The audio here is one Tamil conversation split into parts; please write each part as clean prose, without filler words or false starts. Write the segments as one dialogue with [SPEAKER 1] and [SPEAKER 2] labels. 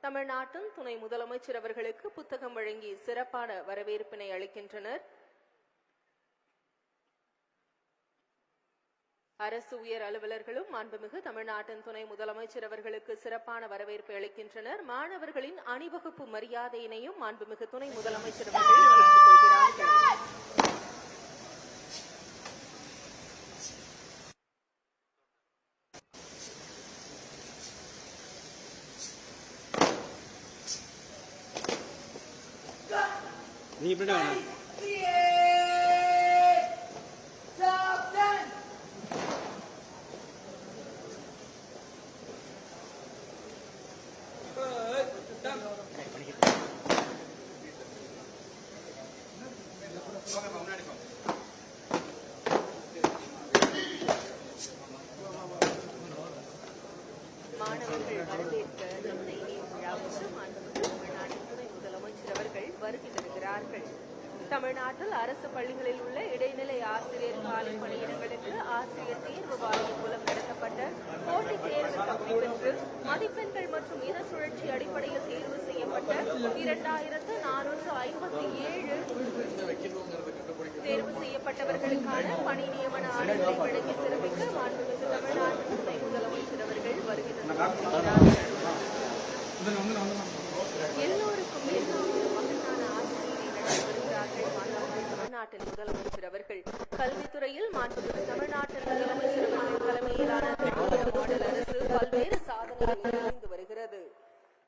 [SPEAKER 1] தமிழ்நாட்டின் துணை முதலமைச்சர் அவர்களுக்கு புத்தகம் வழங்கி சிறப்பான வரவேற்பினை அளிக்கின்றனர். அரசு உயர் அலுவலர்களும் மாண்புமிகு தமிழ்நாட்டின் துணை முதலமைச்சர் அவர்களுக்கு சிறப்பான வரவேற்பை அளிக்கின்றனர். மாணவர்களின் அணிவகுப்பு மரியாதையினையும் மாண்புமிகு துணை முதலமைச்சர் அவர்கள் ஏற்றுக் கொள்கிறார்கள்.
[SPEAKER 2] நீ இப்படி
[SPEAKER 1] மாணவர்கள் வரவேற்க இந்த இனிய விழாவுக்கு மாண்புமிகு தமிழ்நாட்டின் துணை முதலமைச்சர் அவர்கள் வருகை தருகிறார்கள். தமிழ்நாட்டில் அரசு பள்ளிகளில் உள்ள இடைநிலை ஆசிரியர் காலி பணியிடங்களுக்கு ஆசிரியர் தேர்வு வாரியம் மூலம் நடத்தப்பட்ட போட்டித் தேர்வு தகுதி பெற்று மதிப்பெண்கள் மற்றும் இன சுழற்சி அடிப்படையில் தேர்வு செய்யப்பட்ட 2447 தேர்வு செய்யப்பட்டவர்களுக்கான பணி நியமன ஆணைகளை வழங்கி சிறப்பிக்க மாண்புமிகு தமிழ்நாட்டின் துணை முதலமைச்சர் அவர்கள் வருகை தந்திருக்கிறார்கள். எல்லோருக்கும் மகத்தான ஆட்சியை வருகிறார்கள். மாண்புமிகு தமிழ்நாட்டின் முதலமைச்சர் அவர்கள் கல்வித்துறையில் மாண்புமிகு தமிழ்நாட்டின் முதலமைச்சர் அவர்கள் தலைமையிலான திராவிட மாடல் அரசு பல்வேறு சாதனைகளை புரிந்து வருகிறது.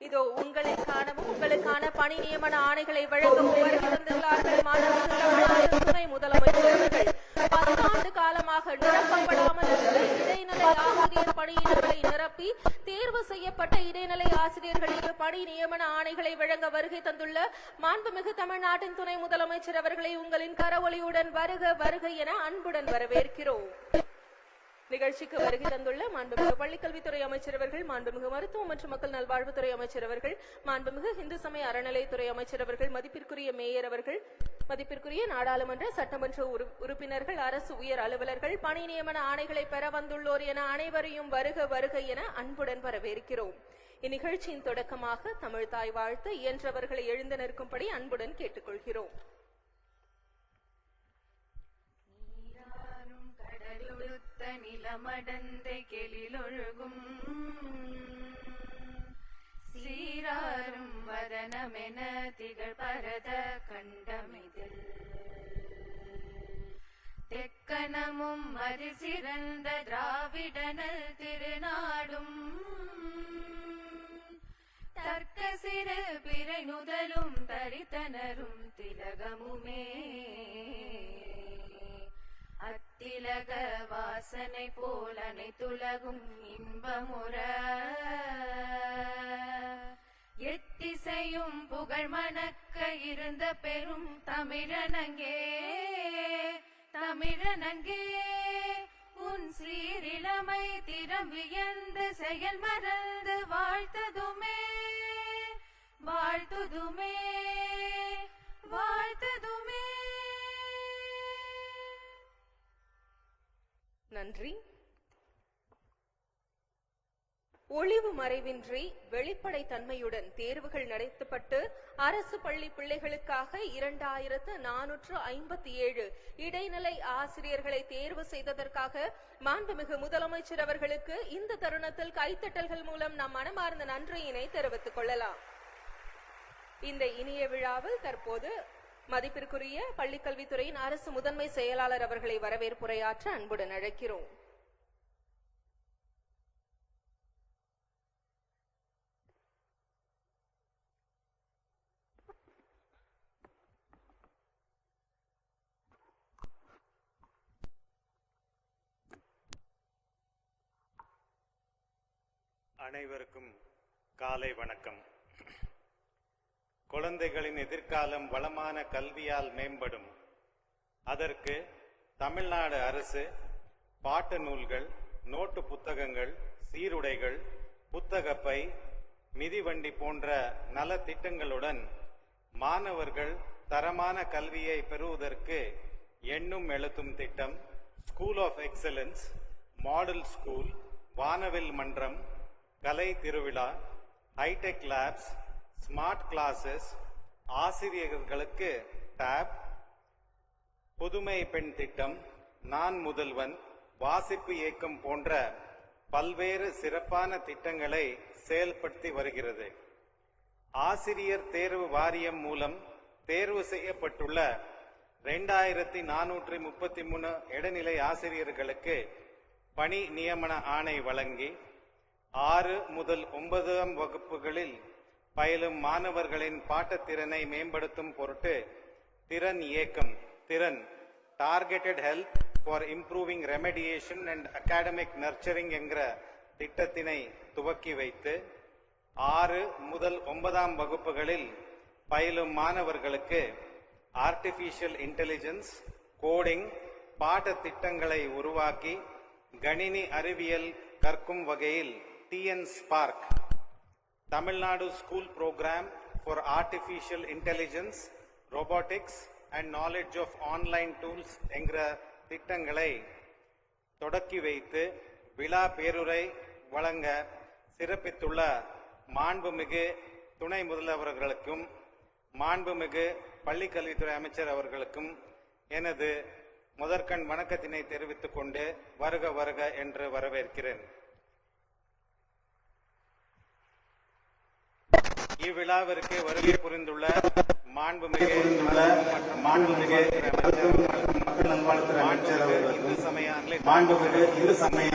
[SPEAKER 1] இதோ உங்களை காணவும் உங்களுக்கான பணி நியமன ஆணைகளை வழங்கவும் வருகை தந்துள்ளார்கள். மாண்புமிகு தமிழ்நாட்டின் துணை முதலமைச்சர் அவர்கள் 10 ஆண்டு காலமாக நிரப்பப்படாமல் இருந்த இடைநிலை ஆசிரியர் பணியிடங்களை நிரப்பி தேர்வு செய்யப்பட்ட இடைநிலை ஆசிரியர்களுக்கு பணி நியமன ஆணைகளை வழங்க வருகை தந்துள்ள மாண்புமிகு தமிழ்நாட்டின் துணை முதலமைச்சர் அவர்களை உங்களின் கரவொலியுடன் வருக வருக என அன்புடன் வரவேற்கிறோம். நிகழ்ச்சிக்கு வருகை தந்துள்ள மாண்புமிகு பள்ளிக்கல்வித்துறை அமைச்சர் அவர்கள், மாண்புமிகு மருத்துவ மற்றும் மக்கள் நல்வாழ்வுத்துறை அமைச்சர் அவர்கள், மாண்புமிகு இந்து சமய அறநிலையத்துறை அமைச்சர் அவர்கள், மதிப்பிற்குரிய மேயர் அவர்கள், மதிப்பிற்குரிய நாடாளுமன்ற சட்டமன்ற உறுப்பினர்கள், அரசு உயர் அலுவலர்கள், பணி நியமன ஆணைகளை பெற வந்துள்ளோர் என அனைவரையும் வருக வருக என அன்புடன் வரவேற்கிறோம். இந்நிகழ்ச்சியின் தொடக்கமாக தமிழ் தாய் வாழ்த்து இயன்றவர்களை எழுந்து நிற்கும்படி அன்புடன் கேட்டுக்கொள்கிறோம்.
[SPEAKER 3] நிலமடந்தை கெளிலொழுகும் சீராரும் வதனமென திகழ் பரத கண்டமிதில் தெக்கணமும் மறுசிறந்த திராவிடனல் திருநாடும் தர்க்க சிறு பிறை நுதலும் தரித்தனரும் திலகமுமே அத்திலக வாசனை போல் அனைத்துலகும் இன்பமுற எத்திசையும் புகழ் மணக்க இருந்த பெரும் தமிழனங்கே தமிழனங்கே உன் சீரிழமை திறம் வியந்து செயல் மறந்து வாழ்த்ததுமே வாழ்த்துதுமே வாழ்த்ததுமே.
[SPEAKER 1] நன்றி. ஒளிவு மறைவின்றி வெளிப்படை தன்மையுடன் தேர்வுகள் நடத்தப்பட்டு அரசு பள்ளி பிள்ளைகளுக்காக 2457 இடைநிலை ஆசிரியர்களை தேர்வு செய்ததற்காக மாண்புமிகு முதலமைச்சர் அவர்களுக்கு இந்த தருணத்தில் கைத்தட்டல்கள் மூலம் நாம் மனமார்ந்த நன்றியினை தெரிவித்துக் கொள்ளலாம். இந்த இனிய விழாவில் தற்போது மதிப்பிற்குரிய பள்ளிக்கல்வித்துறையின் அரசு முதன்மை செயலாளர் அவர்களை வரவேற்புரையாற்ற அன்புடன் அழைக்கிறோம்.
[SPEAKER 4] அனைவருக்கும் காலை வணக்கம். குழந்தைகளின் எதிர்காலம் வளமான கல்வியால் மேம்படும். அதற்கு தமிழ்நாடு அரசு பாட்டு நூல்கள், நோட்டு புத்தகங்கள், சீருடைகள், புத்தகப்பை, மிதிவண்டி போன்ற நல திட்டங்களுடன் மாணவர்கள் தரமான கல்வியை பெறுவதற்கு எண்ணும் எழுத்தும் திட்டம், school of excellence, model school, வானவில் மன்றம், கலை திருவிழா, ஹைடெக் லேப்ஸ், ஸ்மார்ட் கிளாஸஸ், ஆசிரியர்களுக்கு டேப், புதுமை பெண் திட்டம், நான் முதல்வன், வாசிப்பு இயக்கம் போன்ற பல்வேறு சிறப்பான திட்டங்களை செயல்படுத்தி வருகிறது. ஆசிரியர் தேர்வு வாரியம் மூலம் தேர்வு செய்யப்பட்டுள்ள 2433 இடைநிலை ஆசிரியர்களுக்கு பணி நியமன ஆணை வழங்கி 6 முதல் 9ஆம் வகுப்புகளில் பயிலும் மாணவர்களின் பாட்டத்திறனை மேம்படுத்தும் பொருட்டு திறன் இயக்கம் targeted help for improving remediation and academic nurturing என்கிற திட்டத்தினை துவக்கி வைத்து 6 முதல் 9ஆம் வகுப்புகளில் பயிலும் மாணவர்களுக்கு ஆர்டிபிஷியல் இன்டெலிஜென்ஸ், கோடிங் பாடத்திட்டங்களை உருவாக்கி கணினி அறிவியல் கற்கும் வகையில் TN Spark, Tamil Nadu school programme for artificial intelligence, robotics and knowledge of online tools என்கிற திட்டங்களை தொடக்கி வைத்து விழா பேருரை வழங்க சிறப்பித்துள்ள மாண்புமிகு துணை முதல்வர்களுக்கும் மாண்புமிகு பள்ளிக்கல்வித்துறை அமைச்சர் அவர்களுக்கும் எனது முதற்கண் வணக்கத்தினை தெரிவித்துக் கொண்டு வருக வருக என்று வரவேற்கிறேன். இவ்விழாவிற்கு வருகை புரிந்துள்ள மாண்புமிகு மக்கள் நல்வாழ்வுத்துறை அமைச்சர் இந்து சமய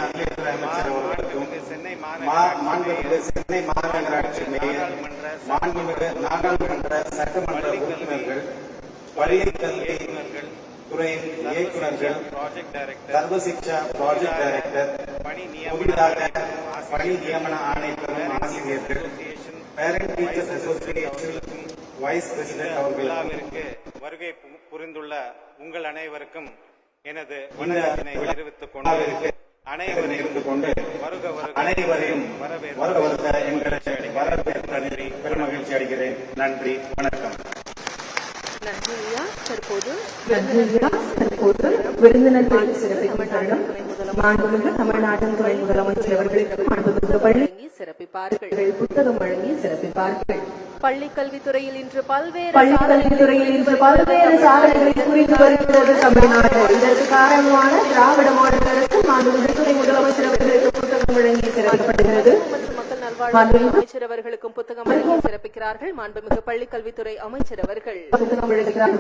[SPEAKER 4] அறநிலையத்துறை அமைச்சர் அவர்களுக்கும் சென்னை மாநகராட்சி மேயர், மாண்புமிகு நாடாளுமன்ற சட்டமன்ற உறுப்பினர்கள், பள்ளிக்கல்வி இயக்குநர்கள், துறை இயக்குநர்கள், சர்வசிக்ஷா ப்ராஜெக்ட் டைரக்டர், புதிதாக பணி நியமன ஆணை பெறும் ஆசிரியர்கள், parent teachers association vice president அவர்களுக்கு வருகை புரிந்துள்ள உங்கள் அனைவருக்கும் எனது வணக்கத்தினை தெரிவித்துக் கொண்டு அனைவரையும் வரவேற்க எங்களை பெருமகிழ்ச்சி அடைகிறேன். நன்றி, வணக்கம்.
[SPEAKER 1] தற்போது
[SPEAKER 5] விருந்தினர் சிறப்பிக்கும் மாண்புமிகு தமிழ்நாட்டின் துணை முதலமைச்சர் அவர்களுக்கு மாண்புமிகு பள்ளி
[SPEAKER 1] சிறப்பிப்பார்கள்.
[SPEAKER 5] புத்தகம் வழங்கி சிறப்பிப்பார்கள்.
[SPEAKER 1] பள்ளிக்கல்வித்துறையில் இன்று பல்வேறு
[SPEAKER 5] சாதனைகளை புரிந்து வருகிறது தமிழ்நாடு. இதற்கு காரணமான திராவிட மாடல் அரசு மாண்புமிகு துணை முதலமைச்சர் அவர்களுக்கு புத்தகம் வழங்கி சிறப்பிக்கப்படுகிறது.
[SPEAKER 1] மக்கள் நல்வாழ்வுத்துறை அமைச்சர் அவர்களுக்கும் புத்தகம் வழங்கி சிறப்பிக்கிறார்கள். மாண்புமிகு பள்ளிக்கல்வித்துறை அமைச்சர் அவர்கள்
[SPEAKER 5] புத்தகம் வழங்குகிறார்.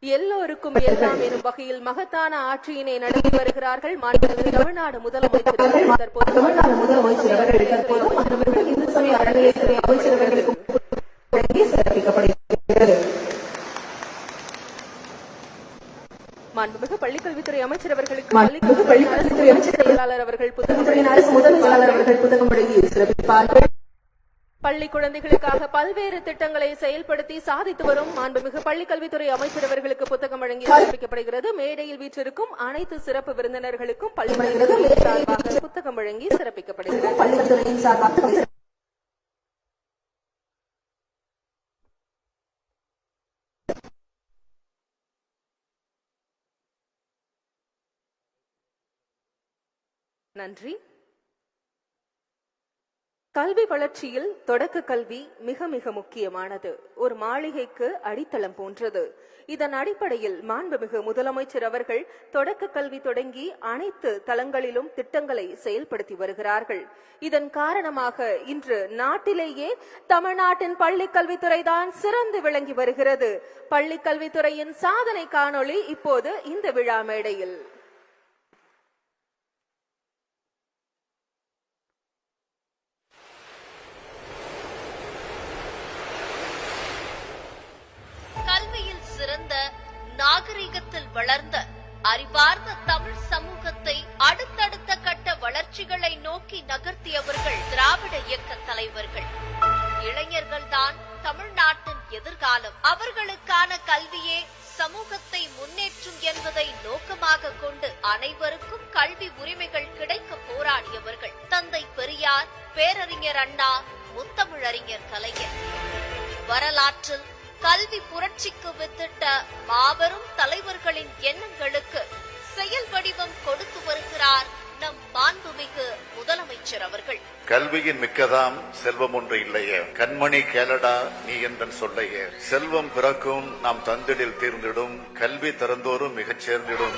[SPEAKER 1] எல்லோருக்கும் எல்லாம் எனும் வகையில் மகத்தான ஆட்சியினை நடத்தி வருகிறார்கள். மாண்புமிகு தமிழ்நாடு முதலமைச்சர் தற்போது
[SPEAKER 5] இந்து சமய அறநிலையத்துறை அமைச்சர் அவர்களுக்கு சிறப்பிக்கப்படுகிறது.
[SPEAKER 1] மாண்புமிகு பள்ளிக்கல்வித்துறை அமைச்சர் அவர்களுக்கு
[SPEAKER 5] பள்ளிக்கல்வித்துறை அமைச்சர்
[SPEAKER 1] செயலாளர் அவர்கள் புத்தகம்
[SPEAKER 5] முதல் செயலாளர் அவர்கள் புத்தகம் வழங்கி சிறப்பிப்பார்கள்.
[SPEAKER 1] பள்ளி குழந்தைகளுக்காக பல்வேறு திட்டங்களை செயல்படுத்தி சாதித்து வரும் மாண்புமிகு பள்ளிக்கல்வித்துறை அமைச்சர் அவர்களுக்கு புத்தகம் வழங்கி சிறப்பிக்கப்படுகிறது. மேடையில் வீற்றிருக்கும் அனைத்து சிறப்பு விருந்தினர்களுக்கும் பள்ளிக்கல்வித்துறையின் சார்பாக புத்தகம் வழங்கி சிறப்பிக்கப்படுகிறது.
[SPEAKER 5] பள்ளிக்கல்வித்துறையின் சார்பாக
[SPEAKER 1] நன்றி. கல்வி வளர்ச்சியில் தொடக்க கல்வி மிக மிக முக்கியமானது. ஒரு மாளிகைக்கு அடித்தளம் போன்றது. இதன் அடிப்படையில் மாண்புமிகு முதலமைச்சர் அவர்கள் தொடக்க கல்வி தொடங்கி அனைத்து தளங்களிலும் திட்டங்களை செயல்படுத்தி வருகிறார்கள். இதன் காரணமாக இன்று நாட்டிலேயே தமிழ்நாட்டின் பள்ளி கல்வித்துறை தான் சிறந்து விளங்கி வருகிறது. பள்ளி கல்வித்துறையின் சாதனை காணொளி இப்போது இந்த விழா மேடையில்.
[SPEAKER 6] கல்வியில் சிறந்த, நாகரிகத்தில் வளர்ந்த, அறிவார்ந்த தமிழ் சமூகத்தை அடுத்தடுத்த கட்ட வளர்ச்சிகளை நோக்கி நகர்த்தியவர்கள் திராவிட இயக்க தலைவர்கள். இளைஞர்கள்தான் தமிழ்நாட்டின் எதிர்காலம். அவர்களுக்கான கல்வியே சமூகத்தை முன்னேற்றும் என்பதை நோக்கமாக கொண்டு அனைவருக்கும் கல்வி உரிமைகள் கிடைக்க போராடியவர்கள் தந்தை பெரியார், பேரறிஞர் அண்ணா, முத்தமிழறிஞர் கலைஞர். வரலாற்றில் கல்வி புரட்சிக்கு வித்திட்ட மாபெரும் தலைவர்களின் எண்ணங்களுக்கு செயல் வடிவம் கொடுத்து வருகிறார் நம் மாண்புமிகு முதலமைச்சர் அவர்கள்.
[SPEAKER 7] கல்வியின் மிக்கதாம் செல்வம் ஒன்று இல்லையே, கண்மணி கேளடா நீ என்றன் சொல்லையே, செல்வம் பிறக்கும் நாம் தந்திடில் தீர்ந்திடும், கல்வி திறந்தோறும் மிகச் சேர்ந்திடும்.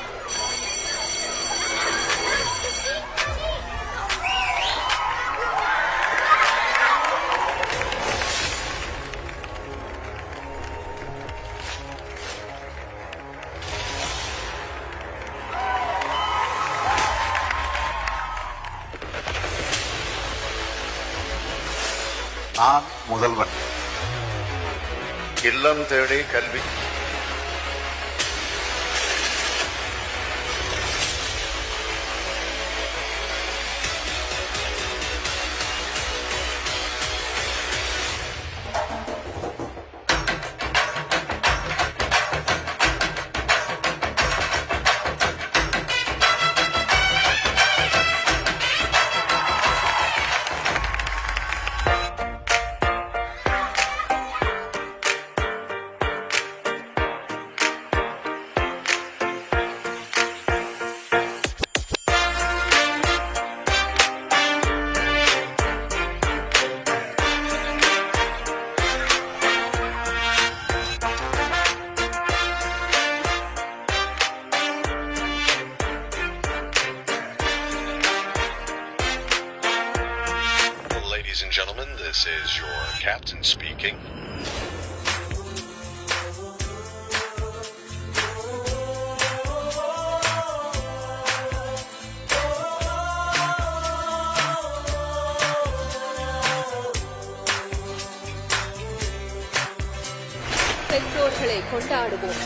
[SPEAKER 7] நான் முதல்வன். இல்லம் தேடி கல்வி.
[SPEAKER 8] Ladies and gentlemen, this is your captain speaking.
[SPEAKER 1] பெற்றோர்களை கொண்டாடுவோம்.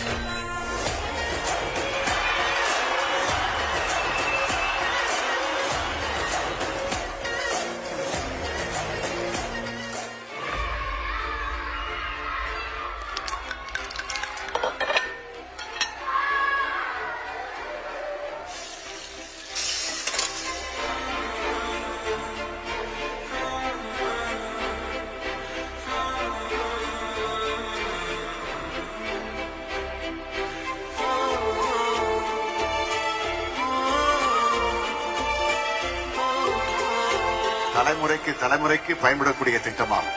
[SPEAKER 7] தலைமுறைக்கு தலைமுறைக்கு பயன்படக்கூடிய திட்டமாகும்.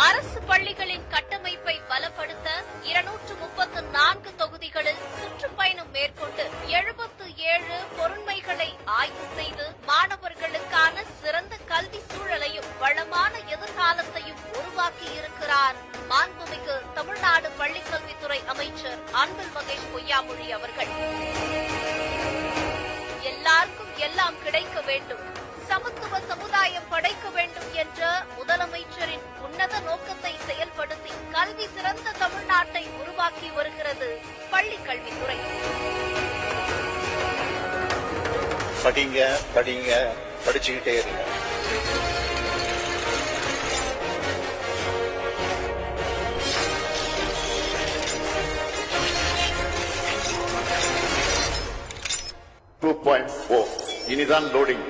[SPEAKER 6] அரசு பள்ளிகளின் கட்டமைப்பை பலப்படுத்த 234 தொகுதிகளில் சுற்றுப்பயணம் மேற்கொண்டு 77 பொருண்மைகளை ஆய்வு செய்து மாணவர்களுக்கான சிறந்த கல்வி சூழலையும் வளமான எதிர்காலத்தையும் உருவாக்கியிருக்கிறார் மாண்புமிகு தமிழ்நாடு பள்ளிக்கல்வித்துறை அமைச்சர் அன்பில் மகேஷ் பொய்யாமொழி அவர்கள். எல்லாருக்கும் எல்லாம் கிடைக்க வேண்டும், சமத்துவ சமுதாயம் படைக்க வேண்டும் என்ற முதலமைச்சரின் உன்னத நோக்கத்தை செயல்படுத்தி கல்வி சிறந்த தமிழ்நாட்டை உருவாக்கி வருகிறது பள்ளிக் கல்வித்துறை.
[SPEAKER 7] படிங்க படிங்க படிச்சுக்கிட்டே இருங்க. இனிதான் லோடிங்.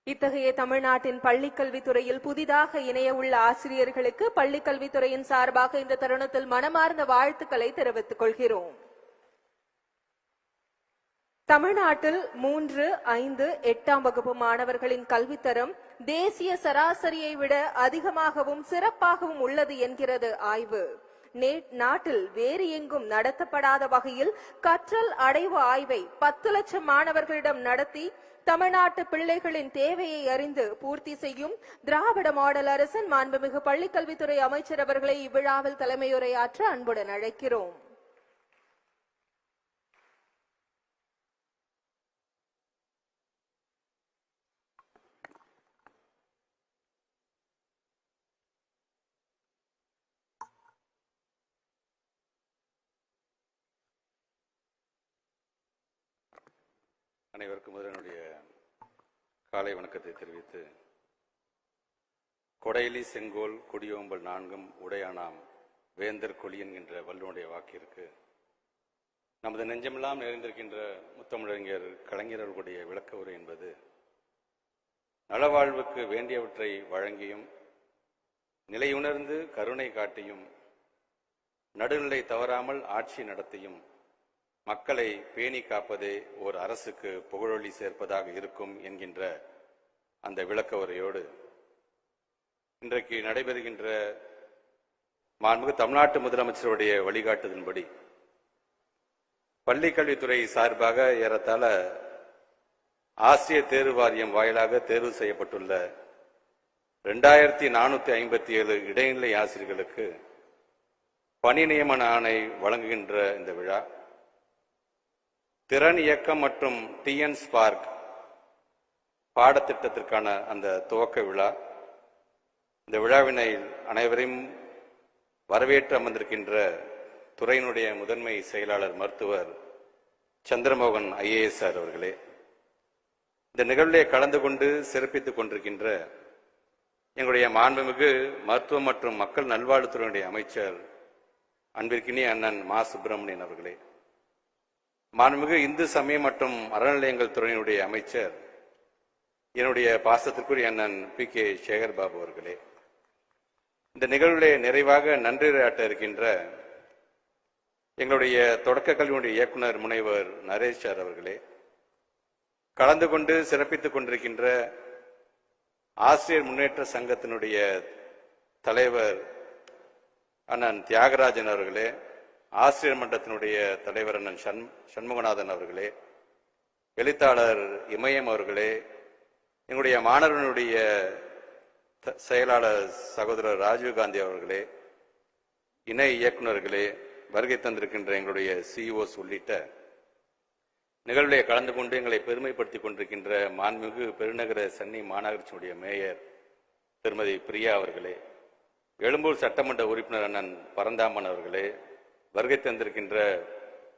[SPEAKER 1] இத்தகைய தமிழ்நாட்டின் பள்ளிக்கல்வித்துறையில் புதிதாக இணைய உள்ள ஆசிரியர்களுக்கு பள்ளிக்கல்வித்துறையின் சார்பாக இந்த தருணத்தில் மனமார்ந்த வாழ்த்துக்களை தெரிவித்துக் கொள்கிறோம். தமிழ்நாட்டில் 3, 5, 8ஆம் வகுப்பு மாணவர்களின் கல்வித்தரம் தேசிய சராசரியை விட அதிகமாகவும் சிறப்பாகவும் உள்ளது என்கிறது ஆய்வு. நாட்டில் வேறு எங்கும் நடத்தப்படாத வகையில் கற்றல் அடைவு ஆய்வை 10 லட்சம் மாணவர்களிடம் நடத்தி தமிழ்நாட்டு பிள்ளைகளின் தேவையை அறிந்து பூர்த்தி செய்யும் திராவிட மாடல் அரசின் மாண்புமிகு பள்ளிக்கல்வித்துறை அமைச்சர் அவர்களை இவ்விழாவில் தலைமையுரையாற்ற அன்புடன் அழைக்கிறோம்.
[SPEAKER 2] அனைவருக்கும் முதலினுடைய காலை வணக்கத்தை தெரிவித்து, கொடையிலி செங்கோல் கொடியோம்பல் 4 உடையானாம் வேந்தர் கொளியன் என்ற வள்ளுவனுடைய வாக்கிற்கு நமது நெஞ்சமெல்லாம் நிறைந்திருக்கின்ற முத்தமிழறிஞர் கலைஞர் அவர்களுடைய விளக்க உரை என்பது நலவாழ்வுக்கு வேண்டியவற்றை வழங்கியும் நிலையுணர்ந்து கருணை காட்டியும் நடுநிலை தவறாமல் ஆட்சி நடத்தியும் மக்களை பேணி காப்பதே ஓர் அரசுக்கு புகழொளி சேர்ப்பதாக இருக்கும் என்கின்ற அந்த விளக்க உரையோடு இன்றைக்கு நடைபெறுகின்ற மாண்புமிகு தமிழ்நாட்டு முதலமைச்சருடைய வழிகாட்டுதலின்படி பள்ளிக்கல்வித்துறை சார்பாக ஏறத்தாழ ஆசிரியர் தேர்வு வாரியம் வாயிலாக தேர்வு செய்யப்பட்டுள்ள 2457 இடைநிலை ஆசிரியர்களுக்கு பணி நியமன ஆணை வழங்குகின்ற இந்த விழா திறன் இயக்கம் மற்றும் டிஎன் ஸ்பார்க் பாடத்திட்டத்திற்கான அந்த துவக்க விழா. இந்த விழாவினை அனைவரையும் வரவேற்று அமர்ந்திருக்கின்ற துறையினுடைய முதன்மை செயலாளர் மருத்துவர் சந்திரமோகன் IAS அவர்களே, இந்த நிகழ்விலே கலந்து கொண்டு சிறப்பித்துக் கொண்டிருக்கின்ற எங்களுடைய மாண்புமிகு மருத்துவம் மற்றும் மக்கள் நல்வாழ்வுத்துறையினுடைய அமைச்சர் அன்பிற்கினிய அண்ணன் மா சுப்பிரமணியன் அவர்களே, மாண்புமிகு இந்து சமயம் மற்றும் அறநிலையங்கள் துறையினுடைய அமைச்சர் என்னுடைய பாசத்திற்குரிய அண்ணன் PK சேகர் பாபு அவர்களே, இந்த நிகழ்விலே நிறைவாக நன்றியுரையாற்ற இருக்கின்ற எங்களுடைய தொடக்க கல்வியினுடைய இயக்குனர் முனைவர் நரேஷ் சார் அவர்களே, கலந்து கொண்டு சிறப்பித்துக் கொண்டிருக்கின்ற ஆசிரியர் முன்னேற்ற சங்கத்தினுடைய தலைவர் அண்ணன் தியாகராஜன் அவர்களே, ஆசிரியர் மன்றத்தினுடைய தலைவர் அண்ணன் சண்முகநாதன் அவர்களே, எழுத்தாளர் இமயம் அவர்களே, எங்களுடைய மாணவர்களுடைய செயலாளர் சகோதரர் ராஜீவ்காந்தி அவர்களே, இணை இயக்குநர்களே, வருகை தந்திருக்கின்ற எங்களுடைய CEOs உள்ளிட்ட நிகழ்விலே கலந்து கொண்டு எங்களை பெருமைப்படுத்திக் கொண்டிருக்கின்ற மாண்புமிகு பெருநகர சென்னை மாநகராட்சியுடைய மேயர் திருமதி பிரியா அவர்களே, எழும்பூர் சட்டமன்ற உறுப்பினர் அண்ணன் பரந்தாமன் அவர்களே, வருகை தந்திருக்கின்ற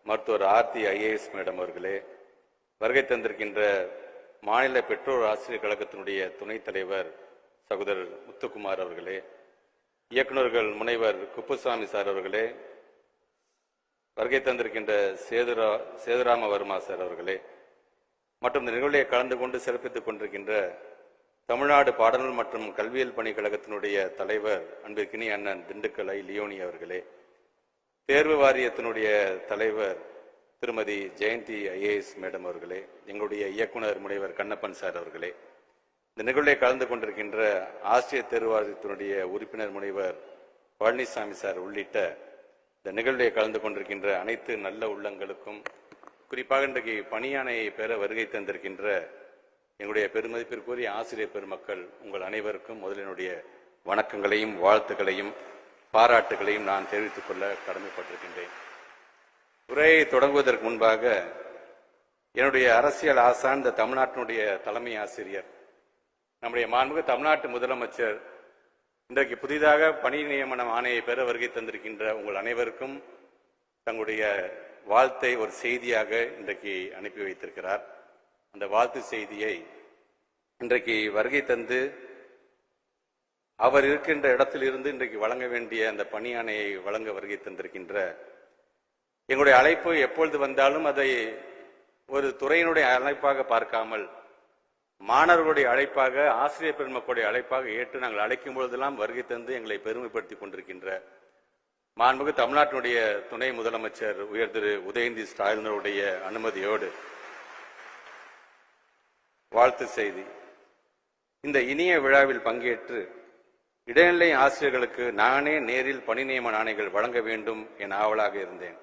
[SPEAKER 2] மருத்துவர் ஆர்த்தி IAS மேடம் அவர்களே, வருகை தந்திருக்கின்ற மாநில பெற்றோர் ஆசிரியர் கழகத்தினுடைய துணைத் தலைவர் சகோதரர் முத்துக்குமார் அவர்களே, இயக்குநர்கள் முனைவர் குப்புசாமி சார் அவர்களே, வருகை தந்திருக்கின்ற சேதுராம வர்மா சார் அவர்களே, மற்றும் இந்த நிகழ்ச்சியை கலந்து கொண்டு சிறப்பித்துக் கொண்டிருக்கின்ற தமிழ்நாடு பாடநூல் மற்றும் கல்வியியல் பணிக்கழகத்தினுடைய தலைவர் அன்பிற்கினிய அண்ணன் திண்டுக்கல் லியோனி அவர்களே, தேர்வு வாரியத்தினுடைய தலைவர் திருமதி ஜெயந்தி IAS மேடம் அவர்களே, எங்களுடைய இயக்குனர் முனைவர் கண்ணப்பன் சார் அவர்களே, இந்த நிகழ்ச்சியை கலந்து கொண்டிருக்கின்ற ஆசிரியர் தேர்வு வாரியத்தினுடைய உறுப்பினர் முனைவர் பழனிசாமி சார் உள்ளிட்ட இந்த நிகழ்ச்சியை கலந்து கொண்டிருக்கின்ற அனைத்து நல்ல உள்ளங்களுக்கும், குறிப்பாக இன்றைக்கு பணியாணையை பெற வருகை தந்திருக்கின்ற எங்களுடைய பெருமதிப்பிற்குரிய ஆசிரியர் பெருமக்கள் உங்கள் அனைவருக்கும் முதலினுடைய வணக்கங்களையும் வாழ்த்துக்களையும் பாராட்டுகளையும் நான் தெரிவித்துக் கொள்ள கடமைப்பட்டிருக்கின்றேன். உரையை தொடங்குவதற்கு முன்பாக என்னுடைய அரசியல் ஆசான் இந்த தமிழ்நாட்டினுடைய தலைமை ஆசிரியர் நம்முடைய மாண்புமிகு தமிழ்நாட்டு முதலமைச்சர் இன்றைக்கு புதிதாக பணி நியமன ஆணையை பெற வருகை தந்திருக்கின்ற உங்கள் அனைவருக்கும் தங்களுடைய வாழ்த்தை ஒரு செய்தியாக இன்றைக்கு அனுப்பி வைத்திருக்கிறார். அந்த வாழ்த்து செய்தியை இன்றைக்கு வருகை தந்து அவர் இருக்கின்ற இடத்திலிருந்து இன்றைக்கு வழங்க வேண்டிய அந்த பணி ஆணையை வழங்க வருகை தந்திருக்கின்ற எங்களுடைய அழைப்பு எப்பொழுது வந்தாலும் அதை ஒரு துறையினுடைய அழைப்பாக பார்க்காமல் மாணவர்களுடைய அழைப்பாக, ஆசிரியர் பெருமக்களுடைய அழைப்பாக ஏற்று நாங்கள் அழைக்கும் பொழுதெல்லாம் வருகை தந்து எங்களை பெருமைப்படுத்திக் கொண்டிருக்கின்ற மாண்புமிகு தமிழ்நாட்டினுடைய துணை முதலமைச்சர் உயர் திரு உதயநிதி ஸ்டாலினுடைய அனுமதியோடு வாழ்த்து செய்தி. இந்த இனிய விழாவில் பங்கேற்று இடைநிலை ஆசிரியர்களுக்கு நானே நேரில் பணி நியமன ஆணைகள் வழங்க வேண்டும் என ஆவலாக இருந்தேன்.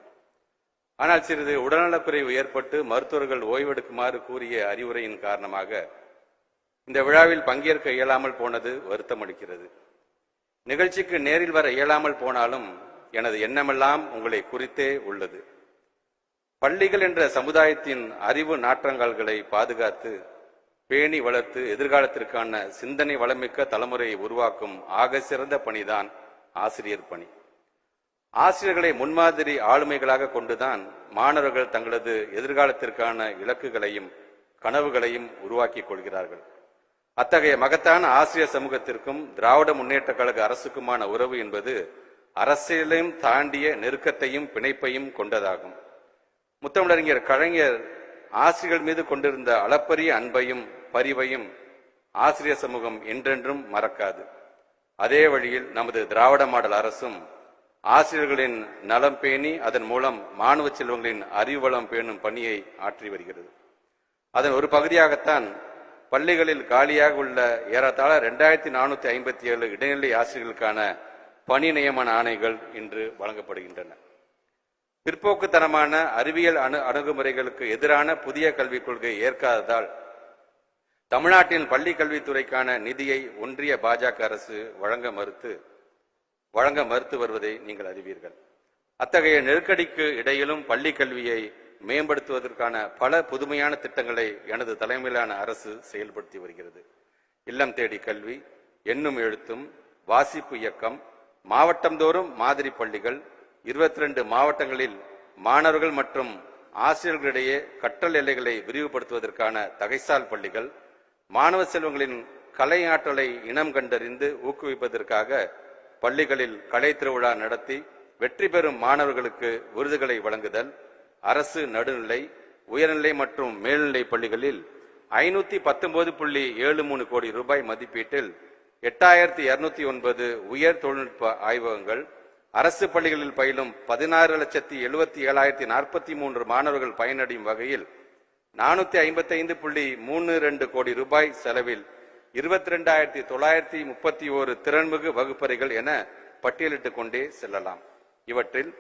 [SPEAKER 2] ஆனால் சிறிது உடல்நலக்குறைவு ஏற்பட்டு மருத்துவர்கள் ஓய்வெடுக்குமாறு கூறிய அறிவுரையின் காரணமாக இந்த விழாவில் பங்கேற்க இயலாமல் போனது வருத்தம் அளிக்கிறது. நிகழ்ச்சிக்கு நேரில் வர இயலாமல் போனாலும் எனது எண்ணமெல்லாம் உங்களை குறித்தே உள்ளது. பள்ளிகள் என்ற சமுதாயத்தின் அறிவு நாற்றங்கால்களை பாதுகாத்து பேணி வளர்த்து எதிர்காலத்திற்கான சிந்தனை வளமிக்க தலைமுறையை உருவாக்கும் ஆக சிறந்த பணிதான் ஆசிரியர் பணி. ஆசிரியர்களை முன்மாதிரி ஆளுமைகளாக கொண்டுதான் மாணவர்கள் தங்களது எதிர்காலத்திற்கான இலக்குகளையும் கனவுகளையும் உருவாக்கிக் கொள்கிறார்கள். அத்தகைய மகத்தான ஆசிரியர் சமூகத்திற்கும் திராவிட முன்னேற்ற கழக அரசுக்குமான உறவு என்பது அரசியலையும் தாண்டிய நெருக்கத்தையும் பிணைப்பையும் கொண்டதாகும். முத்தமிழறிஞர் கலைஞர் ஆசிரியர்கள் மீது கொண்டிருந்த அளப்பரிய அன்பையும் பரிவையும் ஆசிரியர் சமூகம் என்றென்றும் மறக்காது. அதே வழியில் நமது திராவிட மாடல் அரசும் ஆசிரியர்களின் நலம் பேணி அதன் மூலம் மாணவ செல்வங்களின் அறிவு வளம் பேணும் பணியை ஆற்றி வருகிறது. அதன் ஒரு பகுதியாகத்தான் பள்ளிகளில் காலியாக உள்ள ஏறத்தாழ 2457 இடைநிலை ஆசிரியர்களுக்கான பணி நியமன ஆணைகள் இன்று வழங்கப்படுகின்றன. பிற்போக்குத்தனமான அறிவியல் அணுகுமுறைகளுக்கு எதிரான புதிய கல்விக் கொள்கை ஏற்காததால் தமிழ்நாட்டின் பள்ளி கல்வித்துறைக்கான நிதியை ஒன்றிய பாஜக அரசு வழங்க மறுத்து வருவதை நீங்கள் அறிவீர்கள். அத்தகைய நெருக்கடிக்கு இடையிலும் பள்ளி கல்வியை மேம்படுத்துவதற்கான பல புதுமையான திட்டங்களை எனது தலைமையிலான அரசு செயல்படுத்தி வருகிறது. இல்லம் தேடி கல்வி, எண்ணும் எழுத்தும், வாசிப்பு இயக்கம், மாவட்டந்தோறும் மாதிரி பள்ளிகள், 22 மாவட்டங்களில் மாணவர்கள் மற்றும் ஆசிரியர்களிடையே கற்றல் எல்லைகளை விரிவுபடுத்துவதற்கான தகைசால் பள்ளிகள், மாணவ செல்வங்களின் கலை ஆற்றலை இனம் கண்டறிந்து ஊக்குவிப்பதற்காக பள்ளிகளில் கலை திருவிழா நடத்தி வெற்றி பெறும் மாணவர்களுக்கு விருதுகளை வழங்குதல், அரசு நடுநிலை, உயர்நிலை மற்றும் மேல்நிலை பள்ளிகளில் 519.73 கோடி ரூபாய் மதிப்பீட்டில் 8209 உயர் தொழில்நுட்ப ஆய்வகங்கள், அரசு பள்ளிகளில் பயிலும் 16,77,043 மாணவர்கள் பயனடையும் வகையில் 455.32 கோடி ரூபாய் செலவில் 22,931 திறன்மிகு வகுப்பறைகள் என பட்டியலிட்டுக் கொண்டே செல்லலாம். இவற்றில்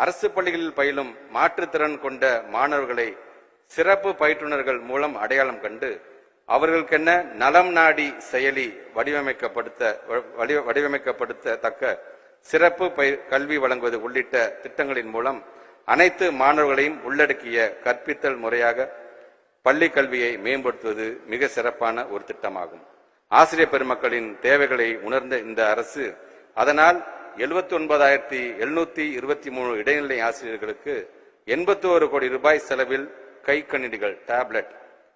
[SPEAKER 2] அரசு பள்ளிகளில் பயிலும் மாற்றுத்திறன் கொண்ட மாணவர்களை சிறப்பு பயிற்றுனர்கள் மூலம் அடையாளம் கண்டு அவர்களுக்கென்ன நலம் நாடி செயலி வடிவமைக்கப்படுத்தத்தக்க சிறப்பு கல்வி வழங்குவது உள்ளிட்ட திட்டங்களின் மூலம் அனைத்து மாணவர்களையும் உள்ளடக்கிய கற்பித்தல் முறையாக பள்ளி கல்வியை மேம்படுத்துவது மிக சிறப்பான ஒரு திட்டமாகும். ஆசிரியர் பெருமக்களின் தேவைகளை உணர்ந்த இந்த அரசு அதனால் 79,723 இடைநிலை ஆசிரியர்களுக்கு 81 கோடி ரூபாய் செலவில் கை கணினிகள், டேப்லெட்,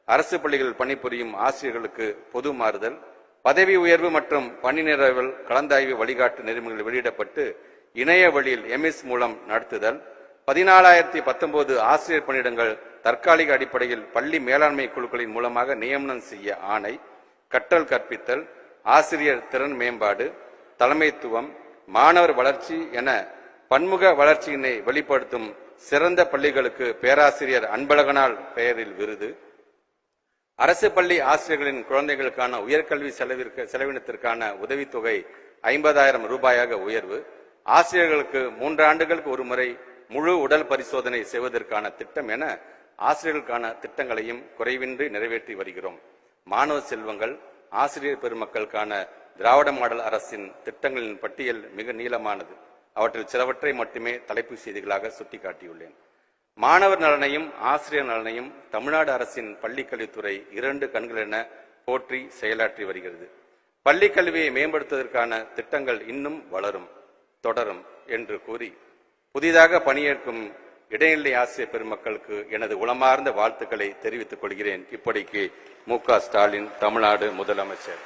[SPEAKER 2] அரசு பள்ளிகளில் பணிபுரியும் ஆசிரியர்களுக்கு பொது மாறுதல், பதவி உயர்வு மற்றும் பணி நிரவல் கலந்தாய்வு வழிகாட்டு நெறிமுறைகள் வெளியிடப்பட்டு இணைய வழியில் எம்எஸ் மூலம் நடத்துதல், 14,019 ஆசிரியர் பணியிடங்கள் தற்காலிக அடிப்படையில் பள்ளி மேலாண்மை குழுக்களின் மூலமாக நியமனம் செய்ய ஆணை, கற்றல் கற்பித்தல், ஆசிரியர் திறன் மேம்பாடு, தலைமைத்துவம், மாணவர் வளர்ச்சி என பன்முக வளர்ச்சியினை வெளிப்படுத்தும் சிறந்த பள்ளிகளுக்கு பேராசிரியர் அன்பழகனால் பெயரில் விருது, அரசு பள்ளி ஆசிரியர்களின் குழந்தைகளுக்கான உயர்கல்வி செலவினத்திற்கான உதவித்தொகை 50,000 ரூபாயாக உயர்வு, ஆசிரியர்களுக்கு 3 ஆண்டுகளுக்கு ஒரு முறை முழு உடல் பரிசோதனை செய்வதற்கான திட்டம் என ஆசிரியர்களுக்கான திட்டங்களையும் குறைவின்றி நிறைவேற்றி வருகிறோம். மாணவ செல்வங்கள், ஆசிரியர் பெருமக்களுக்கான திராவிட மாடல் அரசின் திட்டங்களின் பட்டியல் மிக நீளமானது. அவற்றில் சிலவற்றை மட்டுமே தலைப்புச் செய்திகளாக சுட்டிக்காட்டியுள்ளேன். மாணவர் நலனையும் ஆசிரியர் நலனையும் தமிழ்நாடு அரசின் பள்ளிக்கல்வித்துறை 2 கண்கள் என போற்றி செயலாற்றி வருகிறது. பள்ளி கல்வியை மேம்படுத்துவதற்கான திட்டங்கள் இன்னும் வளரும், தொடரும் என்று கூறி புதிதாக பணியேற்கும் இடைநிலை ஆசிரியர் பெருமக்களுக்கு எனது உளமார்ந்த வாழ்த்துக்களை தெரிவித்துக் கொள்கிறேன். இப்படிக்கு மு.க. ஸ்டாலின், தமிழ்நாடு முதலமைச்சர்.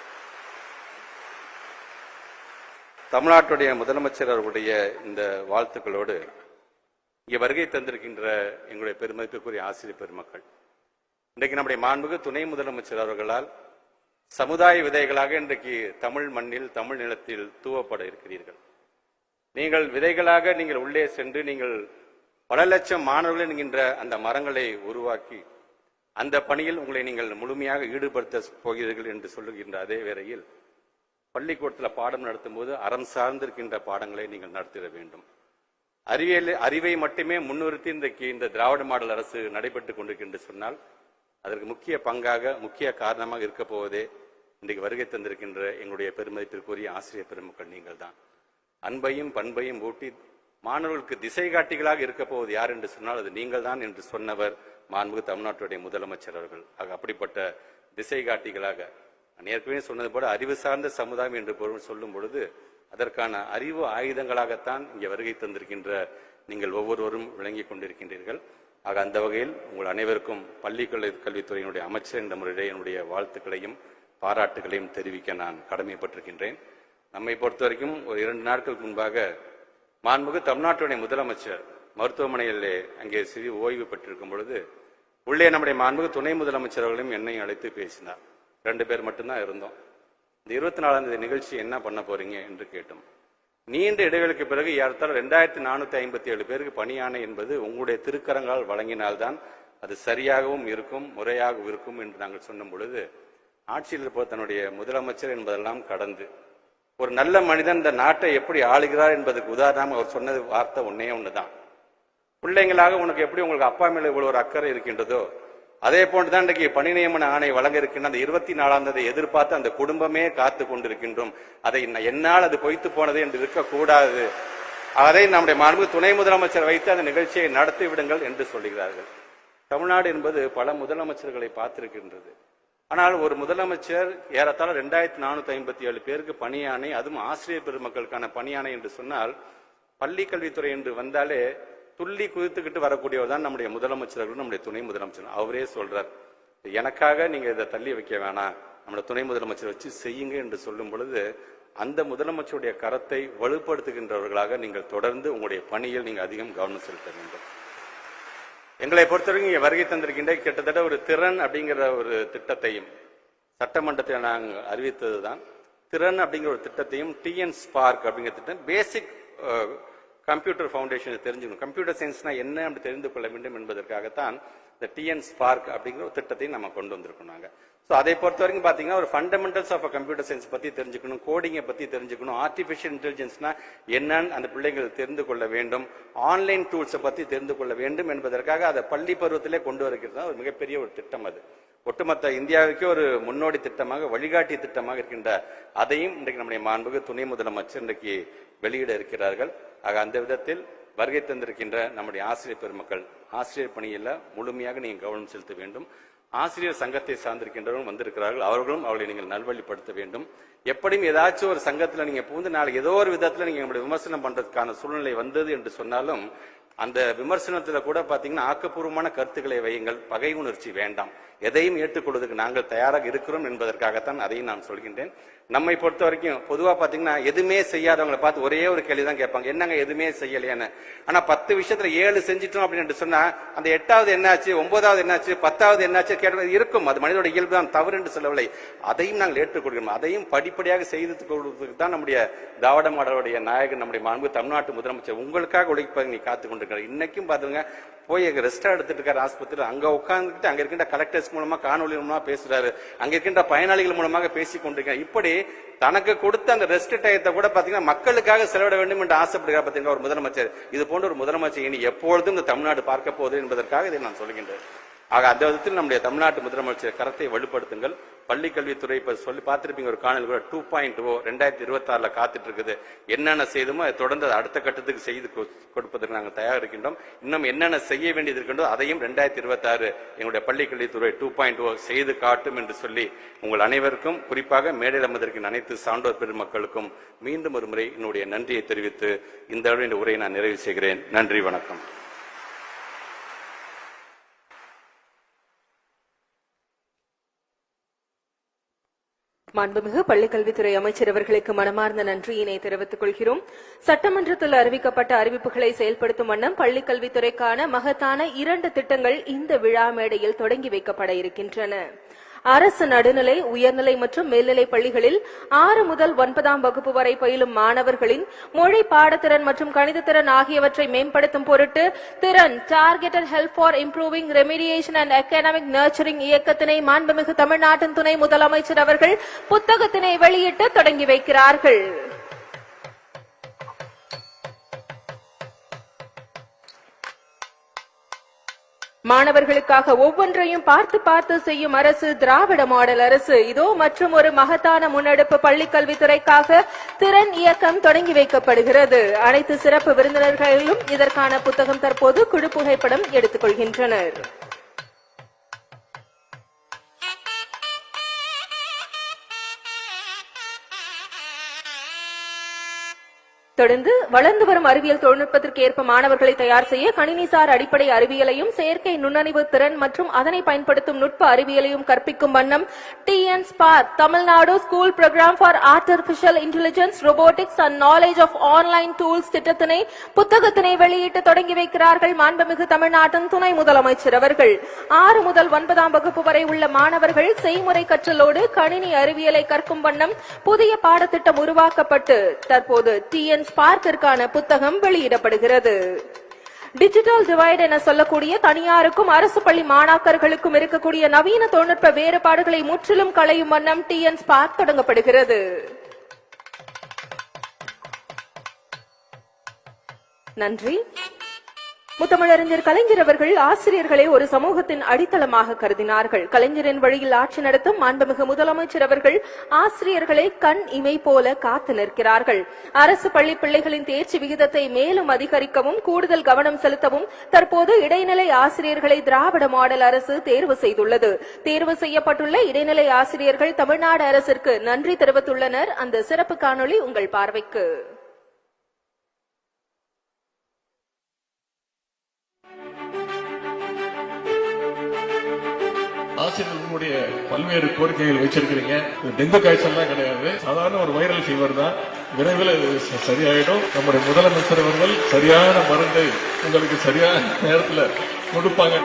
[SPEAKER 2] தமிழ்நாட்டுடைய முதலமைச்சர் அவர்களுடைய இந்த வாழ்த்துக்களோடு இங்கே வருகை தந்திருக்கின்ற எங்களுடைய பெருமதிப்புக்குரிய ஆசிரியர் பெருமக்கள், இன்றைக்கு நம்முடைய மாண்புமிகு துணை முதலமைச்சர் அவர்களால் சமுதாய விதைகளாக இன்றைக்கு தமிழ் மண்ணில், தமிழ் நிலத்தில் தூவப்பட இருக்கிறீர்கள். நீங்கள் விதைகளாக நீங்கள் உள்ளே சென்று நீங்கள் பல லட்சம் மாணவர்கள் என்கின்ற அந்த மரங்களை உருவாக்கி அந்த பணியில் உங்களை நீங்கள் முழுமையாக ஈடுபடுத்த போகிறீர்கள் என்று சொல்லுகின்ற அதே வேளையில் பள்ளிக்கூடத்தில் பாடம் நடத்தும் போது அறம் சார்ந்திருக்கின்ற பாடங்களை நீங்கள் நடத்திட வேண்டும். அறிவை மட்டுமே முன்னிறுத்தி இன்றைக்கு இந்த திராவிட மாடல் அரசு நடைபெற்றுக் கொண்டிருக்கின்ற சொன்னால் அதற்கு முக்கிய பங்காக, முக்கிய காரணமாக இருக்க போவதே இன்றைக்கு வருகை தந்திருக்கின்ற எங்களுடைய பெருமதிப்பிற்குரிய ஆசிரியர் பெருமக்கள் நீங்கள் தான். அன்பையும் பண்பையும் ஊட்டி மாணவர்களுக்கு திசை காட்டிகளாக இருக்க போவது யார் என்று சொன்னால் அது நீங்கள் தான் என்று சொன்னவர் மாண்புமிகு தமிழ்நாட்டுடைய முதலமைச்சர் அவர்கள். அப்படிப்பட்ட திசை காட்டிகளாக ஏற்கனவே சொன்னது போல அறிவு சார்ந்த சமுதாயம் என்று பொருள் சொல்லும் பொழுது அதற்கான அறிவு ஆயுதங்களாகத்தான் இங்கே வருகை தந்திருக்கின்ற நீங்கள் ஒவ்வொருவரும் விளங்கிக் கொண்டிருக்கின்றீர்கள். ஆக அந்த வகையில் உங்கள் அனைவருக்கும் பள்ளி கல்வித்துறையினுடைய அமைச்சர் என்ற முறையிலே என்னுடைய வாழ்த்துக்களையும் பாராட்டுகளையும் தெரிவிக்க நான் கடமைப்பட்டிருக்கின்றேன். நம்மை பொறுத்த வரைக்கும் ஒரு 2 நாட்களுக்கு முன்பாக மாண்புமிகு தமிழ்நாட்டுடைய முதலமைச்சர் மருத்துவமனையிலே அங்கே சிறிது ஓய்வு பெற்றிருக்கும் பொழுது உள்ளே நம்முடைய மாண்புமிகு துணை முதலமைச்சர் அவர்களும் என்னையும் அழைத்து பேசினார். 2 பேர் மட்டும்தான் இருந்தோம். இந்த 24ஆம் தேதி நிகழ்ச்சி என்ன பண்ண போறீங்க என்று கேட்டோம். நீண்ட இடைவெளிக்கு பிறகு ஏறத்தாழ 2457 பேருக்கு பணியாணை என்பது உங்களுடைய திருக்கரங்களால் வழங்கினால்தான் அது சரியாகவும் இருக்கும், முறையாகவும் இருக்கும் என்று நாங்கள் சொன்னும் பொழுது, ஆட்சியில் இருப்ப தன்னுடைய முதலமைச்சர் என்பதெல்லாம் கடந்து ஒரு நல்ல மனிதன் இந்த நாட்டை எப்படி ஆளுகிறார் என்பதற்கு உதாரணம் அவர் சொன்னது வார்த்தை ஒன்றுதான். பிள்ளைங்களாக உனக்கு எப்படி உங்களுக்கு அப்பா மேல இவ்வளவு ஒரு அக்கறை இருக்கின்றதோ அதே போன்றுதான் இன்றைக்கு பணி நியமன ஆணை வழங்க இருக்கின்ற அந்த 24ஆம் தேதி எதிர்பார்த்து அந்த குடும்பமே காத்து கொண்டிருக்கின்றோம். அதை என்னால் அது பொய்த்து போனது என்று இருக்கக்கூடாது. அதை நம்முடைய மாண்புமிகு துணை முதலமைச்சர் வைத்து அந்த நிகழ்ச்சியை நடத்தி விடுங்கள் என்று சொல்லுகிறார்கள். தமிழ்நாடு என்பது பல முதலமைச்சர்களை பார்த்திருக்கின்றது. ஆனால் ஒரு முதலமைச்சர் ஏறத்தாழ 2457 பேருக்கு பணியாணை, அதுவும் ஆசிரியர் பெருமக்களுக்கான பணியாணை என்று சொன்னால், பள்ளி கல்வித்துறை என்று வந்தாலே துள்ளி குதித்துக்கிட்டு வரக்கூடியவர் தான் நம்முடைய முதலமைச்சர்கள், நம்முடைய துணை முதலமைச்சர். அவரே சொல்றார், எனக்காக நீங்க இதை தள்ளி வைக்க வேணாம், நம்முடைய துணை முதலமைச்சர் வச்சு செய்யுங்க என்று சொல்லும் பொழுது, அந்த முதலமைச்சருடைய கரத்தை வலுப்படுத்துகின்றவர்களாக நீங்கள் தொடர்ந்து உங்களுடைய பணியில் நீங்க அதிகம் கவனம் செலுத்த வேண்டும். எங்களை பொறுத்தவரைக்கும் இங்கே வருகை தந்திருக்கின்ற கிட்டத்தட்ட ஒரு திறன் அப்படிங்கிற ஒரு திட்டத்தையும் சட்டமன்றத்தில் நாங்கள் அறிவித்ததுதான். திறன் அப்படிங்கிற ஒரு திட்டத்தையும் டிஎன் ஸ்பார்க் அப்படிங்கிற திட்டம் பேசிக் கம்ப்யூட்டர் ஃபவுண்டேஷன் தெரிஞ்சுக்கணும். கம்ப்யூட்டர் சயின்ஸ்னா என்ன அப்படி தெரிந்து கொள்ள வேண்டும் என்பதற்காகத்தான் இந்த டிஎன் ஸ்பார்க் அப்படிங்கிற ஒரு திட்டத்தையும் நம்ம கொண்டு வந்திருக்கோம். நாங்கள் அதை பொறுத்த வரைக்கும் பார்த்தீங்கன்னா ஒரு ஃபண்டமெண்டல்ஸ் ஆஃப் கம்ப்யூட்டர் சயின்ஸ் பற்றி தெரிஞ்சுக்கணும், கோடிங்கை பற்றி தெரிஞ்சுக்கணும், ஆர்டிஃபிஷியல் இன்டெலிஜென்ஸ்னா என்னன்னு அந்த பிள்ளைகள் தெரிந்து கொள்ள வேண்டும், ஆன்லைன் டூல்ஸை பற்றி தெரிந்து கொள்ள வேண்டும் என்பதற்காக அதை பள்ளி பருவத்திலே கொண்டு வருகிறது தான் ஒரு மிகப்பெரிய ஒரு திட்டம். அது ஒட்டுமொத்த இந்தியாவுக்கே ஒரு முன்னோடி திட்டமாக, வழிகாட்டி திட்டமாக இருக்கின்ற அதையும் இன்றைக்கு நம்முடைய மாண்புமிகு துணை முதலமைச்சர் இன்றைக்கு வெளியிட இருக்கிறார்கள். ஆக அந்த விதத்தில் வருகை தந்திருக்கின்ற நம்முடைய ஆசிரியர் பெருமக்கள், ஆசிரியர் பணியில் முழுமையாக நீங்கள் கவனம் செலுத்த வேண்டும். ஆசிரியர் சங்கத்தை சார்ந்திருக்கின்றவர்கள் வந்திருக்கிறார்கள், அவர்களும் அவர்களை நீங்கள் நல்வழிப்படுத்த வேண்டும். எப்படியும் ஏதாச்சும் ஒரு சங்கத்தில் நீங்க புகுந்து நாளைக்கு ஏதோ ஒரு விதத்தில் நீங்க நம்முடைய விமர்சனம் பண்றதுக்கான சூழ்நிலை வந்தது என்று சொன்னாலும் அந்த விமர்சனத்துல கூட பாத்தீங்கன்னா ஆக்கப்பூர்வமான கருத்துக்களை வையுங்கள், பகை உணர்ச்சி வேண்டாம். எதையும் ஏற்றுக்கொள்வதற்கு நாங்கள் தயாராக இருக்கிறோம் என்பதற்காகத்தான் அதையும் நான் சொல்கின்றேன். நம்மை பொறுத்த வரைக்கும் பொதுவா பாத்தீங்கன்னா எதுவுமே செய்யாதவங்களை பார்த்து ஒரே ஒரு கேள்விதான் கேட்பாங்க, என்னங்க எதுவுமே செய்யலையான்னு. ஆனா 10 விஷயத்துல 7 செஞ்சிட்டோம் அப்படின்னு சொன்னா அந்த 8வது என்னாச்சு, 9வது என்னாச்சு, 10வது என்னாச்சு கேட்பது இருக்கும். அது மனிதனுடைய இயல்பு தான், தவறு என்று சொல்லவில்லை. அதையும் நாங்கள் ஏற்றுக்கொள்கிறோம். அதையும் படிப்படியாக செய்து கொள்வதற்கு தான் நம்முடைய திராவிட மாடலுடைய நாயகன் நம்முடைய மாண்பு தமிழ்நாட்டு முதலமைச்சர் உங்களுக்காக உழைப்பதை நீ காத்துக் கொண்டிருக்கிறார். இன்னைக்கும் பாத்துங்க போய் ரெஸ்டா எடுத்துட்டு இருக்காரு ஆஸ்பத்திரி, அங்க உட்கார்ந்துட்டு அங்க இருக்கின்ற கலெக்டர்ஸ் மூலமா காணொலி மூலமா பேசுறாரு, அங்க இருக்கின்ற பயனாளிகள் மூலமாக பேசிக் கொண்டிருக்காரு. இப்படி தனக்கு கொடுத்த அந்த ரெஸ்ட் டயத்தை கூட பாத்தீங்கன்னா மக்களுக்காக செலவிட வேண்டும் என்று ஆசைப்படுகிறார் பாத்தீங்கன்னா ஒரு முதலமைச்சர். இது போன்ற ஒரு முதலமைச்சர் இனி எப்பொழுதும் இந்த தமிழ்நாடு பார்க்க போகுது என்பதற்காக இதை நான் சொல்கின்றேன். ஆக அந்த விதத்தில் நம்முடைய தமிழ்நாட்டு முதலமைச்சர் கரத்தை வலுப்படுத்துங்கள். பள்ளி கல்வித்துறை இப்ப சொல்லி பார்த்திருப்பீங்க ஒரு காணொலி கூட 2.0 2026 காத்துட்டு இருக்குது. என்னென்ன செய்தோமோ அதை தொடர்ந்து அடுத்த கட்டத்துக்கு செய்து கொடுப்பதற்கு நாங்கள் தயார் இருக்கின்றோம். இன்னும் என்னென்ன செய்ய வேண்டியது இருக்கின்றோ அதையும் 2026 எங்களுடைய பள்ளி கல்வித்துறை 2.0 செய்து காட்டும் என்று சொல்லி உங்கள் அனைவருக்கும், குறிப்பாக மேடையில் அமர்ந்திருக்கின்ற அனைத்து சான்றோர் பெருமக்களுக்கும் மீண்டும் ஒரு முறை என்னுடைய நன்றியை தெரிவித்து இந்த உரையை நான் நிறைவு செய்கிறேன். நன்றி, வணக்கம்.
[SPEAKER 1] மாண்புமிகு பள்ளிக்கல்வித்துறை அமைச்சர் அவர்களுக்கு மனமார்ந்த நன்றியினை தெரிவித்துக் கொள்கிறோம். சட்டமன்றத்தில் அறிவிக்கப்பட்ட அறிவிப்புகளை செயல்படுத்தும் வண்ணம் பள்ளிக்கல்வித்துறைக்கான மகத்தான 2 திட்டங்கள் இந்த விழா மேடையில் தொடங்கி வைக்கப்பட இருக்கின்றன. அரசு நடுநிலை, உயர்நிலை மற்றும் மேல்நிலை பள்ளிகளில் 6 முதல் 9ஆம் வகுப்பு வரை பயிலும் மாணவர்களின் மொழி பாடத்திறன் மற்றும் கணிதத்திறன் ஆகியவற்றை மேம்படுத்தும் பொருட்டு திறன் targeted help for improving remediation and academic nurturing இயக்கத்தினை மாண்புமிகு தமிழ்நாட்டின் துணை முதலமைச்சர் அவர்கள் புத்தகத்தினை வெளியிட்டு தொடங்கி வைக்கிறார்கள். மாணவர்களுக்காக ஒவ்வொன்றையும் பார்த்து பார்த்து செய்யும் அரசு திராவிட மாடல் அரசு. இதோ மற்றும் ஒரு மகத்தான முன்னெடுப்பு பள்ளிக்கல்வித்துறைக்காக திறன் இயக்கம் தொடங்கி வைக்கப்படுகிறது. அனைத்து சிறப்பு விருந்தினர்களும் இதற்கான புத்தகம் தற்போது குழு புகைப்படம் எடுத்துக் கொள்கின்றனர். தொடர்ந்து வளர்ந்து வரும் அறிவியல் தொழில்நுட்பத்திற்கு ஏற்ப மாணவர்களை தயார் செய்ய கணினிசார் அடிப்படை அறிவியலையும் செயற்கை நுண்ணறிவு திறன் மற்றும் அதனை பயன்படுத்தும் நுட்ப அறிவியலையும் கற்பிக்கும் வண்ணம் TN Spark Tamil Nadu school programme for artificial intelligence robotics and knowledge of online tools திட்டத்தினை புத்தகத்தினை வெளியிட்டு தொடங்கி வைக்கிறார்கள் மாண்புமிகு தமிழ்நாட்டின் துணை முதலமைச்சர் அவர்கள். 6 முதல் 9ஆம் வகுப்பு வரை உள்ள மாணவர்கள் செய்முறை கற்றலோடு கணினி அறிவியலை கற்கும் வண்ணம் புதிய பாடத்திட்டம் உருவாக்கப்பட்டு தற்போது TN Spark-ற்கான புத்தகம் வெளியிடப்படுகிறது. டிஜிட்டல் டிவைட் என சொல்லக்கூடிய தனியாருக்கும் அரசு பள்ளி மாணாக்கர்களுக்கும் இருக்கக்கூடிய நவீன தொழில்நுட்ப வேறுபாடுகளை முற்றிலும் களையும் வண்ணம் TN Spark தொடங்கப்படுகிறது. நன்றி. முத்தமிழறிஞர் கலைஞர் அவர்கள் ஆசிரியர்களை ஒரு சமூகத்தின் அடித்தளமாக கருதினார்கள். கலைஞரின் வழியில் ஆட்சி நடத்தும் மாண்புமிகு முதலமைச்சர் அவர்கள் ஆசிரியர்களை கண் இமை போல காத்து நிற்கிறார்கள். அரசு பள்ளி பிள்ளைகளின் தேர்ச்சி விகிதத்தை மேலும் அதிகரிக்கவும் கூடுதல் கவனம் செலுத்தவும் தற்போது இடைநிலை ஆசிரியர்களை திராவிட மாடல் அரசு தேர்வு செய்துள்ளது. தேர்வு செய்யப்பட்டுள்ள இடைநிலை ஆசிரியர்கள் தமிழ்நாடு அரசிற்கு நன்றி தெரிவித்துள்ளனர். அந்த சிறப்பு காணொளி உங்கள் பார்வைக்கு.
[SPEAKER 9] ஆசிரியர்களுடைய பல்வேறு கோரிக்கைகள் வச்சிருக்கிறீங்க. டெங்கு காய்ச்சல் தான் கிடையாது, சாதாரண ஒரு வைரல் ஃபீவர் தான். விரைவில் சரியாயிடும். நம்முடைய முதலமைச்சர் அவர்கள் சரியான மருந்தை உங்களுக்கு சரியான நேரத்தில் கொடுப்பாங்க.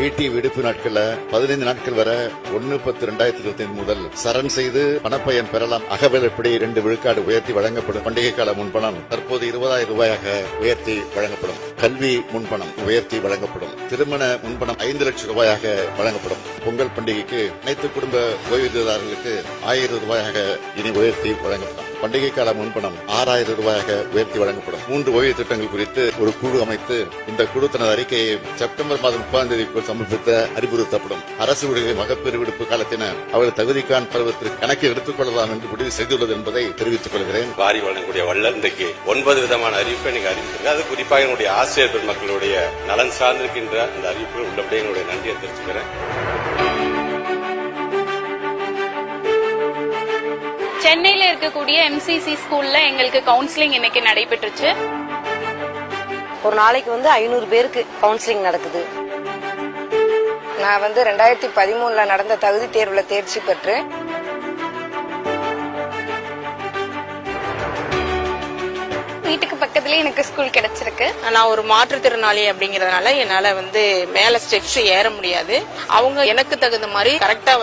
[SPEAKER 7] ஈட்டி விடுப்பு நாட்கள்ல 15 நாட்கள் வரை 1/10/2025 முதல் சரண் செய்து பணப்பயன் பெறலாம். அகவிலைப்படி 2 விழுக்காடு உயர்த்தி வழங்கப்படும். பண்டிகை கால முன்பணம் தற்போது 20,000 ரூபாயாக உயர்த்தி வழங்கப்படும். கல்வி முன்பணம் உயர்த்தி வழங்கப்படும். திருமண முன்பணம் 5 லட்சம் ரூபாயாக வழங்கப்படும். பொங்கல் பண்டிகைக்கு அனைத்து குடும்ப ஓய்வூதியதாரர்களுக்கு 1000 ரூபாயாக இனி உயர்த்தி வழங்கப்படும். பண்டிகை கால முன்பணம் 6000 ரூபாயாக உயர்த்தி வழங்கப்படும். 3 ஓய்வு திட்டங்கள் குறித்து ஒரு குழு அமைத்து இந்த குழு தனது அறிக்கையை செப்டம்பர் மாதம் 30ஆம் தேதிக்குள் சமர்ப்பித்த அறிவுறுத்தப்படும். அரசு ஊழியர் மகப்பேறு விடுப்பு காலத்தின அவர்கள் தகுதிக்கான பருவத்திற்கு கணக்கில் எடுத்துக் கொள்ளலாம் என்று முடிவு செய்துள்ளது என்பதை தெரிவித்துக் கொள்கிறேன்.
[SPEAKER 2] வாரி வழங்கக்கூடிய வள்ளல் இன்றைக்கு 9 விதமான அறிவிப்பை நீங்க அறிவித்திருக்க. அது குறிப்பாக என்னுடைய ஆசிரியர் பெருமக்களுடைய நலன் சார்ந்திருக்கின்ற அந்த அறிவிப்பு உள்ளபடியே என்னுடைய நன்றியை தெரிவிச்சுக்கிறேன்.
[SPEAKER 3] சென்னையில இருக்கக்கூடிய MCC ஸ்கூல்ல எங்களுக்கு கவுன்சிலிங் இன்னைக்கு நடைபெற்றுச்சு.
[SPEAKER 10] ஒரு நாளைக்கு 500 பேருக்கு கவுன்சிலிங் நடக்குது. நான் 2013 நடந்த தகுதி தேர்வுல தேர்ச்சி பெற்று
[SPEAKER 3] வீட்டுக்கு பக்கத்துல எனக்கு ஸ்கூல் கிடைச்சிருக்கு. நான் ஒரு மாற்றுத்திறனாளி அப்படிங்கறதுனால என்னால மேல ஸ்டெப்ஸ் ஏற முடியாது. அவங்க எனக்கு தகுந்த மாதிரி கரெக்டா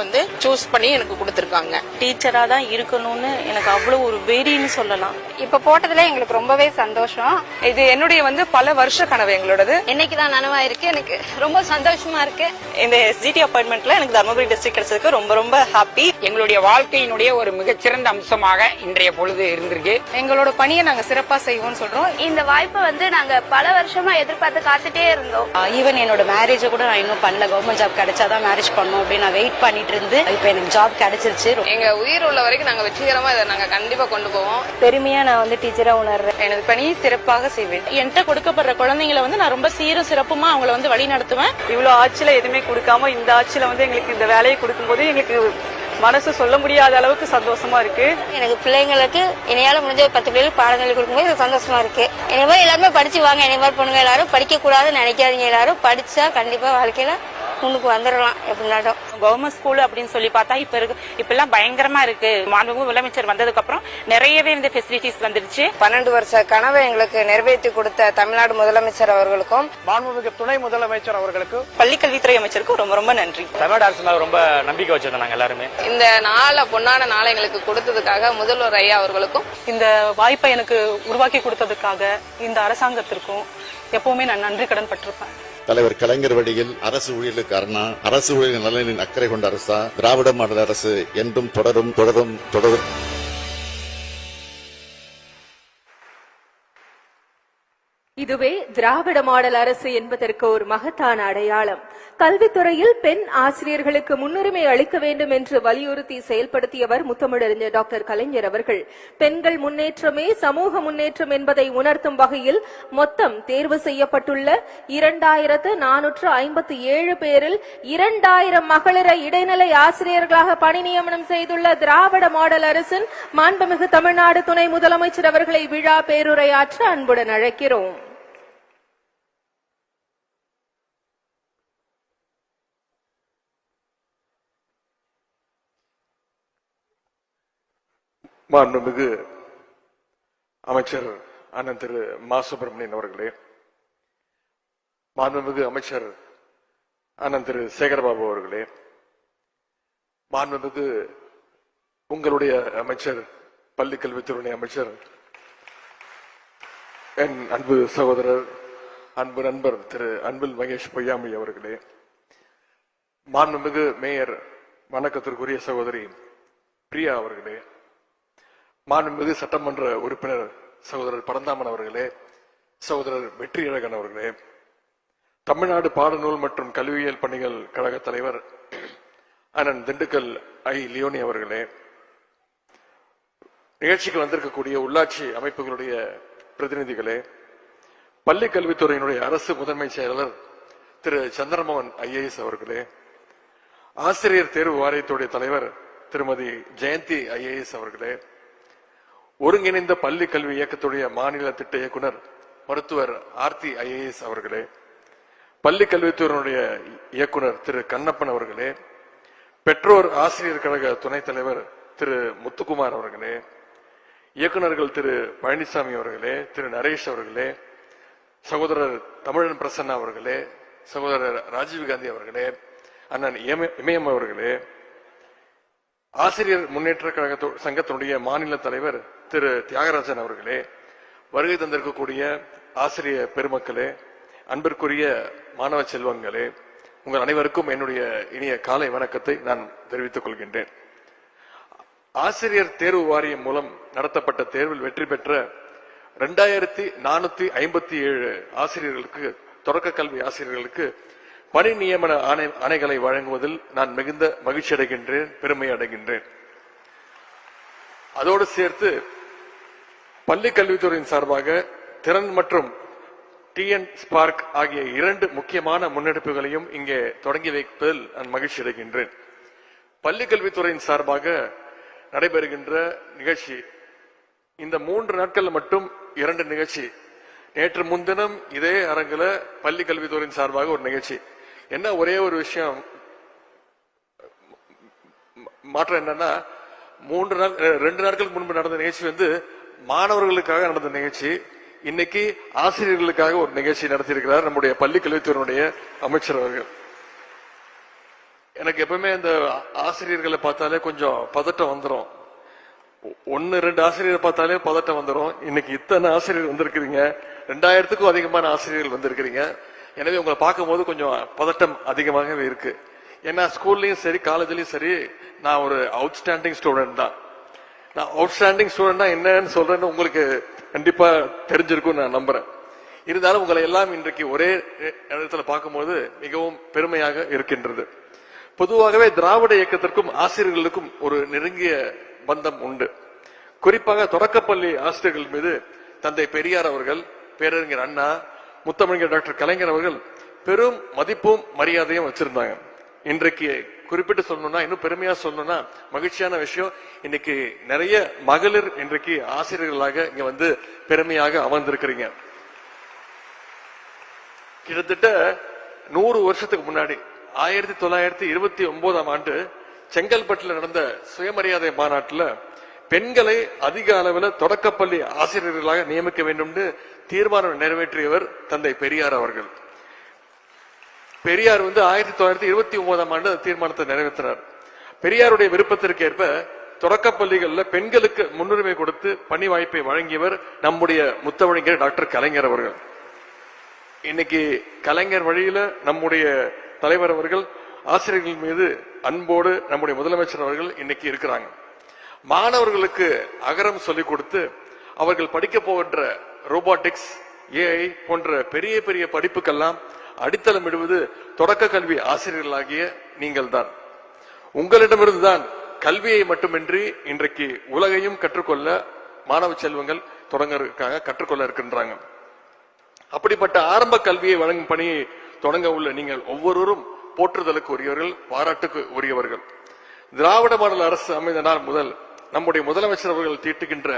[SPEAKER 3] சூஸ் பண்ணி எனக்கு கொடுத்திருக்காங்க.
[SPEAKER 10] டீச்சரா தான் இருக்கணும்னு எனக்கு அவ்வளவு ஒரு வெறின்னு சொல்லலாம்.
[SPEAKER 3] இப்ப போட்டதுல எங்களுக்கு ரொம்பவே சந்தோஷம்.
[SPEAKER 10] இது என்னுடைய பல வருஷ கனவு எங்களோடது.
[SPEAKER 6] இன்னைக்கு தான் நனவாயிருக்கு. எனக்கு ரொம்ப சந்தோஷமா இருக்கு.
[SPEAKER 10] இந்த SGT அப்பாயின்மெண்ட்ல எனக்கு தர்மபுரி டிஸ்ட்ரிக்ட் கிடைச்சதுக்கு ரொம்ப ரொம்ப ஹாப்பி.
[SPEAKER 11] எங்களுடைய வாழ்க்கையினுடைய ஒரு மிகச்சிறந்த அம்சமாக இன்றைய பொழுது இருந்திருக்கு.
[SPEAKER 3] எங்களோட பணியை நாங்க சிறப்பா செய்வோம்னு சொல்றோம்.
[SPEAKER 6] இந்த வாய்ப்பை நாங்க பல வருஷமா எதிர்பார்த்து காத்துட்டே இருந்தோம்.
[SPEAKER 10] ஈவன் என்னோட மேரேஜ கூட நான் இன்னும் பண்ணல. கவர்மெண்ட் ஜாப் கிடைச்சாதான் மேரேஜ் பண்ணணும் அப்படின்னு நான் வெயிட் பண்ணிட்டு இருந்து இப்ப எனக்கு ஜாப் கிடைச்சிருச்சு.
[SPEAKER 3] எங்க உயிர் உள்ள வரைக்கும் நாங்க வெற்றிகரமா இதை நாங்க கண்டிப்பா கொண்டு போவோம்.
[SPEAKER 10] பெருமையா நான் டீச்சரா உணர்றேன். எனது பணியை சிறப்பாக செய்வேன்.
[SPEAKER 3] என்கிட்ட கொடுக்கப்படுற குழந்தைங்களை நான் ரொம்ப சீரும் சிறப்புமா அவங்கள வழி நடத்துவேன்.
[SPEAKER 10] இவ்வளவு ஆட்சியில எதுவுமே கொடுக்காம இந்த ஆட்சியில எங்களுக்கு இந்த வேலையை கொடுக்கும்போது எங்களுக்கு மனசு சொல்ல முடியாத அளவுக்கு சந்தோஷமா இருக்கு.
[SPEAKER 6] எனக்கு பிள்ளைங்களுக்கு இணையால முடிஞ்ச 10 பிள்ளைகளுக்கு பாடங்கள் கொடுக்கும்போது சந்தோஷமா இருக்கு. எனவே எல்லாருமே படிச்சு வாங்க. என்னை மாதிரி பொண்ணுங்க எல்லாரும் படிக்க கூடாதுன்னு நினைக்காதீங்க. எல்லாரும் படிச்சா கண்டிப்பா வாழ்க்கையில முன்னுக்கு வந்துடலாம். எப்படினாலும்
[SPEAKER 10] கவர்மெண்ட் ஸ்கூல் அப்படின்னு சொல்லி பார்த்தா இப்ப எல்லாம் பயங்கரமா இருக்கு. மாண்புமிகு முதலமைச்சர் வந்ததுக்கு அப்புறம் நிறையவே ஃபெசிலிட்டிஸ் வந்துருச்சு.
[SPEAKER 6] 12 வருஷ கனவை எங்களுக்கு நிறைவேற்றி கொடுத்த தமிழ்நாடு முதலமைச்சர் அவர்களுக்கும்
[SPEAKER 11] மாண்புமிகு துணை முதலமைச்சர் அவர்களுக்கும்
[SPEAKER 10] பள்ளிக்கல்வித்துறை அமைச்சருக்கும் ரொம்ப ரொம்ப நன்றி.
[SPEAKER 11] தமிழ்நாடு அரசு மேல ரொம்ப நம்பிக்கை வச்சிருந்தோம் நாங்க எல்லாருமே.
[SPEAKER 3] இந்த பொன்னான நாளை எங்களுக்கு கொடுத்ததுக்காக முதல்வர் ஐயா அவர்களுக்கும்
[SPEAKER 10] இந்த வாய்ப்பை எனக்கு உருவாக்கி கொடுத்ததுக்காக இந்த அரசாங்கத்திற்கும் எப்பவுமே நான் நன்றி கடன் பட்டிருப்பேன்.
[SPEAKER 7] தலைவர் கலைஞர் வழியில் அரசு ஊழியர்களுக்கு அரணா, அரசு ஊழியர் நலனின் அக்கறை கொண்ட அரசா திராவிட மாடல் அரசு என்றும் தொடரும் தொடரும் தொடரும்.
[SPEAKER 1] இதுவே திராவிட மாடல் அரசு என்பதற்கு ஒரு மகத்தான அடையாளம். கல்வித்துறையில் பெண் ஆசிரியர்களுக்கு முன்னுரிமை அளிக்க வேண்டும் என்று வலியுறுத்தி செயல்படுத்தியவர் முத்தமிழறிஞர் டாக்டர் கலைஞர் அவர்கள். பெண்கள் முன்னேற்றமே சமூக முன்னேற்றம் என்பதை உணர்த்தும் வகையில் மொத்தம் தேர்வு செய்யப்பட்டுள்ள 2457 பேரில் 2000 மகளிரை இடைநிலை ஆசிரியர்களாக பணி நியமனம் செய்துள்ள திராவிட மாடல் அரசின் மாண்புமிகு தமிழ்நாடு துணை முதலமைச்சர் அவர்களை விழா பேருரையாற்ற அன்புடன் அழைக்கிறோம்.
[SPEAKER 9] மாண்புமிகு அமைச்சர் அண்ணன் திரு மா சுப்பிரமணியன் அவர்களே, மாண்புமிகு அமைச்சர் அண்ணன் திரு சேகர்பாபு அவர்களே, மாண்புமிகு உங்களுடைய அமைச்சர் பள்ளி கல்வித்துறை அமைச்சர் என் அன்பு சகோதரர் அன்பு நண்பர் திரு அன்பில் மகேஷ் பொய்யாமொழி அவர்களே, மாண்புமிகு மேயர் வணக்கத்திற்குரிய சகோதரி பிரியா அவர்களே, மாண்புமிகு சட்டமன்ற உறுப்பினர் சகோதரர் பரந்தாமன் அவர்களே, சகோதரர் வெற்றியழகன் அவர்களே, தமிழ்நாடு பாடநூல் மற்றும் கல்வியியல் பணிகள் கழக தலைவர் அண்ணன் திண்டுக்கல் ஐ லியோனி அவர்களே, நிகழ்ச்சிக்கு வந்திருக்கக்கூடிய உள்ளாட்சி அமைப்புகளுடைய பிரதிநிதிகளே, பள்ளி கல்வித்துறையினுடைய அரசு முதன்மை செயலாளர் திரு சந்திரமோகன் IAS அவர்களே, ஆசிரியர் தேர்வு வாரியத்துடைய தலைவர் திருமதி ஜெயந்தி IAS அவர்களே, ஒருங்கிணைந்த பள்ளி கல்வி இயக்கத்துடைய மாநில திட்ட இயக்குனர் மருத்துவர் ஆர்த்தி IAS அவர்களே, பள்ளி கல்வித்துறையினுடைய இயக்குனர் திரு கண்ணப்பன் அவர்களே, பெற்றோர் ஆசிரியர் கழக துணைத் தலைவர் திரு முத்துக்குமார் அவர்களே, இயக்குநர்கள் திரு பழனிசாமி அவர்களே, திரு நரேஷ் அவர்களே, சகோதரர் தமிழன் பிரசன்னா அவர்களே, சகோதரர் ராஜீவ்காந்தி அவர்களே, அண்ணன் இமயம் அவர்களே, ஆசிரியர் முன்னேற்ற கழக சங்கத்தினுடைய மாநில தலைவர் திரு தியாகராஜன் அவர்களே, வருகை தந்திருக்கக்கூடிய ஆசிரியர் பெருமக்களே, அன்பிற்குரிய மாணவ செல்வங்களே, உங்கள் அனைவருக்கும் என்னுடைய இனிய காலை வணக்கத்தை நான் தெரிவித்துக் கொள்கின்றேன். ஆசிரியர் தேர்வு வாரியம் மூலம் நடத்தப்பட்ட தேர்வில் வெற்றி பெற்ற 2457 ஆசிரியர்களுக்கு, தொடக்க கல்வி ஆசிரியர்களுக்கு பணி நியமன ஆணைகளை வழங்குவதில் நான் மிகுந்த மகிழ்ச்சி அடைகின்றேன், பெருமை அடைகின்றேன். அதோடு சேர்த்து பள்ளி கல்வித்துறையின் சார்பாக திறன் மற்றும் TN ஸ்பார்க் ஆகிய 2 முக்கியமான முன்னெடுப்புகளையும் இங்கே தொடங்கி வைப்பதில் நான் மகிழ்ச்சி அடைகின்றேன். பள்ளி கல்வித்துறையின் சார்பாக நடைபெறுகின்ற நிகழ்ச்சி இந்த 3 நாட்கள் மட்டும் 2 நிகழ்ச்சி. நேற்று முன்தினம் இதே அரங்கில் பள்ளி கல்வித்துறையின் சார்பாக ஒரு நிகழ்ச்சி. என்ன ஒரே ஒரு விஷயம் மாற்றம் என்னன்னா, 2 நாட்களுக்கு முன்பு நடந்த நிகழ்ச்சி மாணவர்களுக்காக நடந்த நிகழ்ச்சி. இன்னைக்கு ஆசிரியர்களுக்காக ஒரு நிகழ்ச்சி நடத்தியிருக்கிறார் நம்முடைய பள்ளி கல்வித்துறையினுடைய அமைச்சர் அவர்கள். எனக்கு எப்பவுமே இந்த ஆசிரியர்களை பார்த்தாலே கொஞ்சம் பதட்டம் வந்துடும். 1-2 ஆசிரியர் பார்த்தாலே பதட்டம் வந்துடும். இன்னைக்கு இத்தனை ஆசிரியர் வந்திருக்கிறீங்க, 2000க்கும் அதிகமான ஆசிரியர்கள் வந்திருக்கிறீங்க. எனவே உங்களை பார்க்கும் போது கொஞ்சம் பதட்டம் அதிகமாகவே இருக்கு. ஏன்னா ஸ்கூல்லயும் சரி காலேஜ்லயும் சரி நான் ஒரு அவுட்ஸ்டாண்டிங் ஸ்டூடெண்ட் தான். நான் அவுட்ஸ்டாண்டிங் ஸ்டூடெண்ட் என்னன்னு சொல்றேன்னு உங்களுக்கு கண்டிப்பா தெரிஞ்சிருக்கும் நான் நம்புறேன். இருந்தாலும் உங்களை எல்லாம் இன்றைக்கு ஒரே இடத்துல பார்க்கும்போது மிகவும் பெருமையாக இருக்கின்றது. பொதுவாகவே திராவிட இயக்கத்திற்கும் ஆசிரியர்களுக்கும் ஒரு நெருங்கிய பந்தம் உண்டு. குறிப்பாக தொடக்கப்பள்ளி ஆசிரியர்கள் மீது தந்தை பெரியார் அவர்கள், பேரறிஞர் அண்ணா, முத்தமிழர் டாக்டர் கலைஞர் அவர்கள் பெரும் மதிப்பும் மரியாதையும் வச்சிருந்தாங்க. இன்றைக்கு குறிப்பிட்டு சொல்லணும்னா, இன்னும் பெருமையா சொல்லணும்னா, மகிழ்ச்சியான விஷயம், இன்னைக்கு நிறைய மகளிர் இன்றைக்கு ஆசிரியர்களாக இங்க பெருமையாக அமர்ந்திருக்கிறீங்க. கிட்டத்தட்ட 100 வருஷத்துக்கு முன்னாடி 1929ஆம் ஆண்டு செங்கல்பட்டில் நடந்த சுயமரியாதை மாநாட்டில் பெண்களை அதிக அளவில் தொடக்கப்பள்ளி ஆசிரியர்களாக நியமிக்க வேண்டும் என்று தீர்மானம் நிறைவேற்றியவர் தந்தை பெரியார் அவர்கள். பெரியார் 1929ஆம் ஆண்டு தீர்மானத்தை நிறைவேற்றினார். பெரியாருடைய விருப்பத்திற்கு ஏற்ப தொடக்கப்பள்ளிகளில் பெண்களுக்கு முன்னுரிமை கொடுத்து பணி வாய்ப்பை வழங்கியவர் நம்முடைய முத்தமிழர் டாக்டர் கலைஞர் அவர்கள். இன்னைக்கு கலைஞர் வழியில நம்முடைய தலைவர் அவர்கள் ஆசிரியர்கள் மீது அன்போடு நம்முடைய முதலமைச்சர் அவர்கள் இன்னைக்கு இருக்கிறாங்க. மாணவர்களுக்கு அகரம் சொல்லிக் கொடுத்து அவர்கள் படிக்க போகின்ற ரோபோட்டிக்ஸ், ஏஐ போன்ற பெரிய பெரிய படிப்புக்கெல்லாம் அடித்தளமிடுவது தொடக்க கல்வி ஆசிரியர்களாகிய நீங்கள் தான். உங்களிடமிருந்துதான் கல்வியை மட்டுமின்றி இன்றைக்கு உலகையும் கற்றுக்கொள்ள மாணவ செல்வங்கள் தொடங்க கற்றுக்கொள்ள இருக்கின்றாங்க. அப்படிப்பட்ட ஆரம்ப கல்வியை வழங்கும் பணியை தொடங்க உள்ள நீங்கள் ஒவ்வொருவரும் போற்றுதலுக்கு உரியவர்கள், பாராட்டுக்கு உரியவர்கள். திராவிட மாடல் அரசு அமைந்த நாள் முதல் நம்முடைய முதலமைச்சர் அவர்கள் தீட்டுகின்ற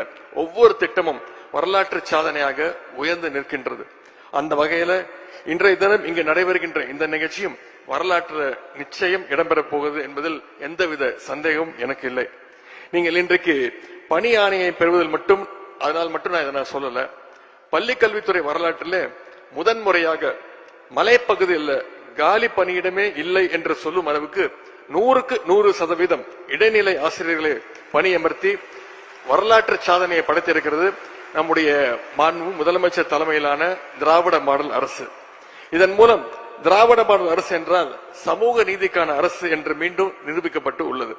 [SPEAKER 9] ஒவ்வொரு திட்டமும் வரலாற்று சாதனையாக உயர்ந்து நிற்கின்றது. அந்த வகையில இன்றைய தினம் இங்கு நடைபெறுகின்ற இந்த நிகழ்ச்சியும் வரலாற்று நிச்சயம் இடம்பெறப் போகுது என்பதில் எந்தவித சந்தேகமும் எனக்கு இல்லை. நீங்கள் இன்றைக்கு பணி ஆணையை பெறுவதில் மட்டும் அதனால் மட்டும் நான் இதை சொல்லல. பள்ளி கல்வித்துறை வரலாற்றிலே முதன்முறையாக மலைப்பகுதியில் காலி பணியிடமே இல்லை என்று சொல்லும் அளவுக்கு 100க்கு 100% இடைநிலை ஆசிரியர்களை பணியமர்த்தி வரலாற்று சாதனையை படைத்திருக்கிறது நம்முடைய மாண்பு முதலமைச்சர் தலைமையிலான திராவிட மாடல் அரசு. இதன் மூலம் திராவிட மாடல் அரசு என்றால் சமூக நீதிக்கான அரசு என்று மீண்டும் நிரூபிக்கப்பட்டு உள்ளது.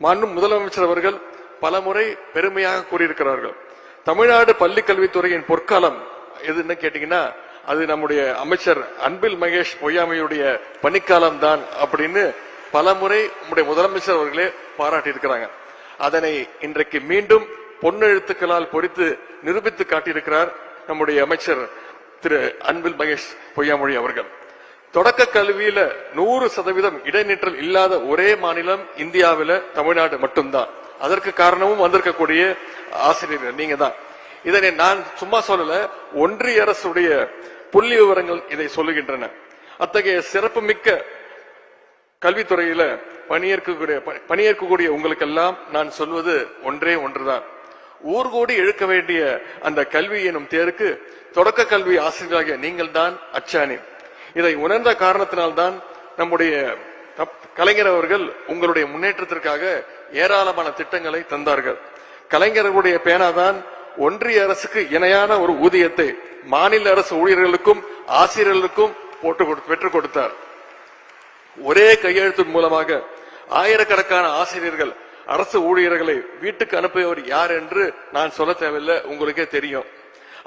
[SPEAKER 9] மாண்பு முதலமைச்சர் அவர்கள் பலமுறை பெருமையாக கூறியிருக்கிறார்கள். தமிழ்நாடு பள்ளி கல்வித்துறையின் பொற்காலம் எதுன்னு கேட்டீங்கன்னா அது நம்முடைய அமைச்சர் அன்பில் மகேஷ் பொய்யாமையுடைய பணிக்காலம் தான் அப்படின்னு பலமுறை நம்முடைய முதலமைச்சர் அவர்களே பாராட்டி இருக்கிறாங்க. அதனை இன்றைக்கு மீண்டும் பொன்னெழுத்துக்களால் பொறித்து நிரூபித்து காட்டியிருக்கிறார் நம்முடைய அமைச்சர் திரு அன்பில் மகேஷ் பொய்யாமொழி அவர்கள். தொடக்க கல்வியில 100% இடைநிற்றல் இல்லாத ஒரே மாநிலம் இந்தியாவில தமிழ்நாடு மட்டும்தான். அதற்கு காரணமும் வந்திருக்கக்கூடிய ஆசிரியர்கள் நீங்க தான். இதனை நான் சும்மா சொல்லல, ஒன்றிய அரசுடைய புள்ளி விவரங்கள் இதை சொல்லுகின்றன. அத்தகைய சிறப்பு மிக்க கல்வித்துறையில பணியேற்கக்கூடிய உங்களுக்கெல்லாம் நான் சொல்வது ஒன்றே ஒன்றுதான். ஊர்கூடி இழுக்க வேண்டிய அந்த கல்வி எனும் தேருக்கு தொடக்க கல்வி ஆசிரியர்களாகிய நீங்கள் தான் அச்சாணி. இதை உணர்ந்த காரணத்தினால்தான் நம்முடைய கலைஞர் அவர்கள் உங்களுடைய முன்னேற்றத்திற்காக ஏராளமான திட்டங்களை தந்தார்கள். கலைஞர்களுடைய பேனாதான் ஒன்றிய அரசுக்கு இணையான ஒரு ஊதியத்தை மாநில அரசு ஊழியர்களுக்கும் ஆசிரியர்களுக்கும் பெற்றுக் கொடுத்தார். ஒரே கையெழுத்தின் மூலமாக ஆயிரக்கணக்கான ஆசிரியர்கள் அரசு ஊழியர்களை வீட்டுக்கு அனுப்பியவர் யார் என்று நான் சொல்ல தேவையில்லை, உங்களுக்கே தெரியும்.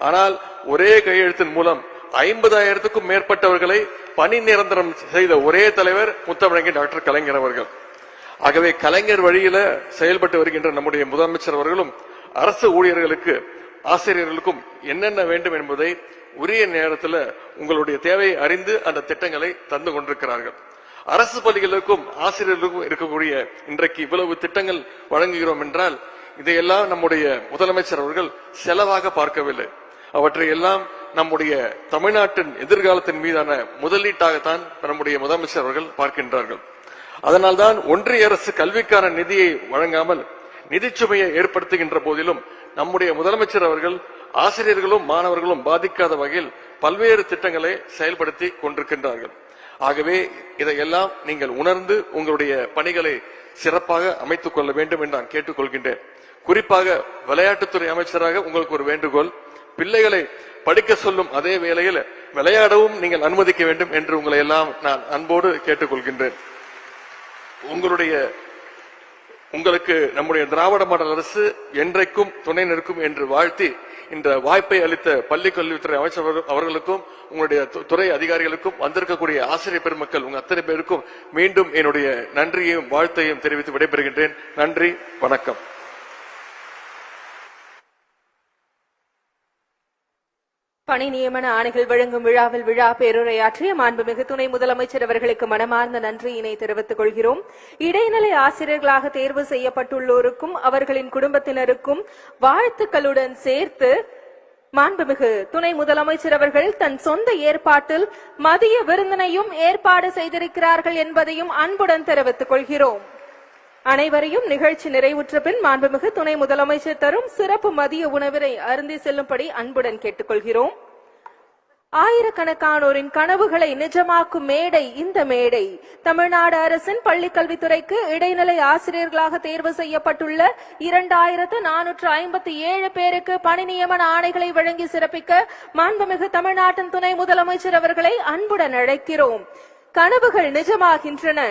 [SPEAKER 9] ஆனால் ஒரே கையெழுத்தின் மூலம் 50,000க்கும் மேற்பட்டவர்களை பணி நிரந்தரம் செய்த ஒரே தலைவர் முத்தமிழங்கி டாக்டர் கலைஞர் அவர்கள். ஆகவே கலைஞர் வழியில செயல்பட்டு வருகின்ற நம்முடைய முதலமைச்சர் அவர்களும் அரசு ஊழியர்களுக்கு ஆசிரியர்களுக்கும் என்னென்ன வேண்டும் என்பதை உரிய நேரத்தில் உங்களுடைய தேவையை அறிந்து அந்த திட்டங்களை தந்து கொண்டிருக்கிறார்கள். அரசு பள்ளிகளுக்கும் ஆசிரியர்களுக்கும் இருக்கக்கூடிய இன்றைக்கு இவ்வளவு திட்டங்கள் வழங்குகிறோம் என்றால் இதையெல்லாம் நம்முடைய முதலமைச்சர் அவர்கள் செலவாக பார்க்கவில்லை. அவற்றை எல்லாம் நம்முடைய தமிழ்நாட்டின் எதிர்காலத்தின் மீதான முதலீட்டாகத்தான் நம்முடைய முதலமைச்சர் அவர்கள் பார்க்கின்றார்கள். அதனால்தான் ஒன்றிய அரசு கல்விக்கான நிதியை வழங்காமல் நிதிச்சுமையை ஏற்படுத்துகின்ற போதிலும் நம்முடைய முதலமைச்சர் அவர்கள் ஆசிரியர்களும் மாணவர்களும் பாதிக்காத வகையில் பல்வேறு திட்டங்களை செயல்படுத்தி கொண்டிருக்கின்றார்கள். ஆகவே இதையெல்லாம் நீங்கள் உணர்ந்து உங்களுடைய பணிகளை சிறப்பாக அமைத்துக் கொள்ள வேண்டும் என்று நான் கேட்டுக்கொள்கின்றேன். குறிப்பாக விளையாட்டுத்துறை அமைச்சராக உங்களுக்கு ஒரு வேண்டுகோள், பிள்ளைகளை படிக்க சொல்லும் அதே வேளையில் விளையாடவும் நீங்கள் அனுமதிக்க வேண்டும் என்று உங்களை எல்லாம் நான் அன்போடு கேட்டுக்கொள்கின்றேன். உங்களுக்கு நம்முடைய திராவிட மாடல் அரசு என்றைக்கும் துணை நிற்கும் என்று வாழ்த்தி இந்த வாய்ப்பை அளித்த பள்ளி கல்வித்துறை அமைச்சர் அவர்களுக்கும் உங்களுடைய துறை அதிகாரிகளுக்கும் வந்திருக்கக்கூடிய ஆசிரியர் பெருமக்கள் உங்க அத்தனை பேருக்கும் மீண்டும் என்னுடைய நன்றியையும் வாழ்த்தையும் தெரிவித்து விடைபெறுகின்றேன். நன்றி, வணக்கம்.
[SPEAKER 1] பணி நியமன ஆணைகள் வழங்கும் விழாவில் விழா பேருரையாற்றிய மாண்புமிகு துணை முதலமைச்சர் அவர்களுக்கு மனமார்ந்த நன்றியினை தெரிவித்துக் கொள்கிறோம். இடைநிலை ஆசிரியர்களாக தேர்வு செய்யப்பட்டுள்ளோருக்கும் அவர்களின் குடும்பத்தினருக்கும் வாழ்த்துக்களுடன் சேர்த்து மாண்புமிகு துணை முதலமைச்சர் அவர்கள் தன் சொந்த ஏற்பாட்டில் மதிய விருந்தினையும் ஏற்பாடு செய்திருக்கிறார்கள் என்பதையும் அன்புடன் தெரிவித்துக் கொள்கிறோம். அனைவரையும் நிகழ்ச்சி நிறைவுற்ற பின் மாண்புமிகு துணை முதலமைச்சர் தரும் சிறப்பு மதிய உணவினை அருந்தி செல்லும்படி அன்புடன் கேட்டுக்கொள்கிறோம். ஆயிரக்கணக்கானோரின் கனவுகளை நிஜமாக்கும் மேடை இந்த மேடை. தமிழ்நாடு அரசின் பள்ளிக் கல்வித்துறைக்கு இடைநிலை ஆசிரியர்களாக தேர்வு செய்யப்பட்டுள்ள 2457 பேருக்கு பணி நியமன ஆணைகளை வழங்கி சிறப்பிக்க மாண்புமிகு தமிழ்நாட்டின் துணை முதலமைச்சர் அவர்களை அன்புடன் அழைக்கிறோம். கனவுகள் நிஜமாகின்றன.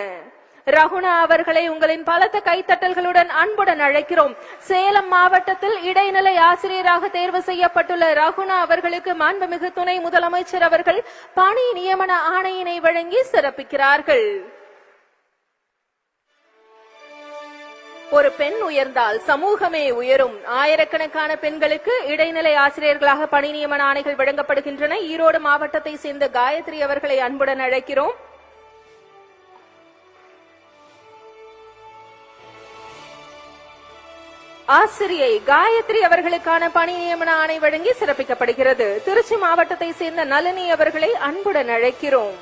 [SPEAKER 1] ரகுணா அவர்களை உங்களின் பலத்த கைத்தட்டல்களுடன் அன்புடன் அழைக்கிறோம். சேலம் மாவட்டத்தில் இடைநிலை ஆசிரியராக தேர்வு செய்யப்பட்டுள்ள ரகுணா அவர்களுக்கு மாண்புமிகு துணை முதலமைச்சர் அவர்கள் பணி நியமன ஆணையினை வழங்கி சிறப்பிக்கிறார்கள். ஒரு பெண் உயர்ந்தால் சமூகமே உயரும். ஆயிரக்கணக்கான பெண்களுக்கு இடைநிலை ஆசிரியர்களாக பணி நியமன ஆணைகள் வழங்கப்படுகின்றன. ஈரோடு மாவட்டத்தை சேர்ந்த காயத்ரி அவர்களை அன்புடன் அழைக்கிறோம். ஆசிரியை காயத்ரி அவர்களுக்கான பணி நியமன ஆணை வழங்கி சிறப்பிக்கப்படுகிறது. திருச்சி மாவட்டத்தை சேர்ந்த நளினி அவர்களை அன்புடன் அழைக்கிறோம்.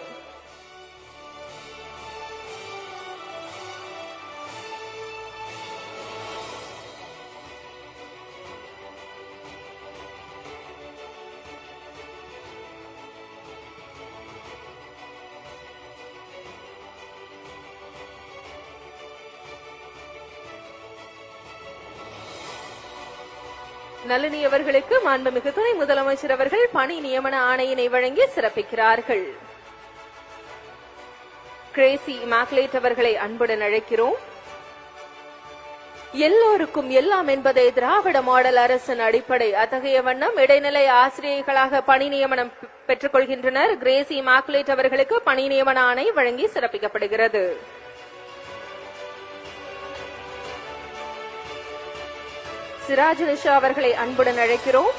[SPEAKER 1] நளினி அவர்களுக்கு மாண்புமிகு துணை முதலமைச்சர் அவர்கள் பணி நியமன ஆணையினை வழங்கி சிறப்பிக்கிறார்கள். கிரேசி இமாக்குலேட் அவர்களை அன்புடன் அழைக்கிறோம். எல்லோருக்கும் எல்லாம் என்பதே திராவிட மாடல் அரசின் அடிப்படை. அத்தகைய வண்ணம் இடைநிலை ஆசிரியர்களாக பணி நியமனம் பெற்றுக் கொள்கின்றனர். கிரேசி இமாக்குலேட் அவர்களுக்கு பணி நியமன ஆணை வழங்கி சிறப்பிக்கப்படுகிறது. சிராஜ் நிஷா அவர்களை அன்புடன் அழைக்கிறோம்.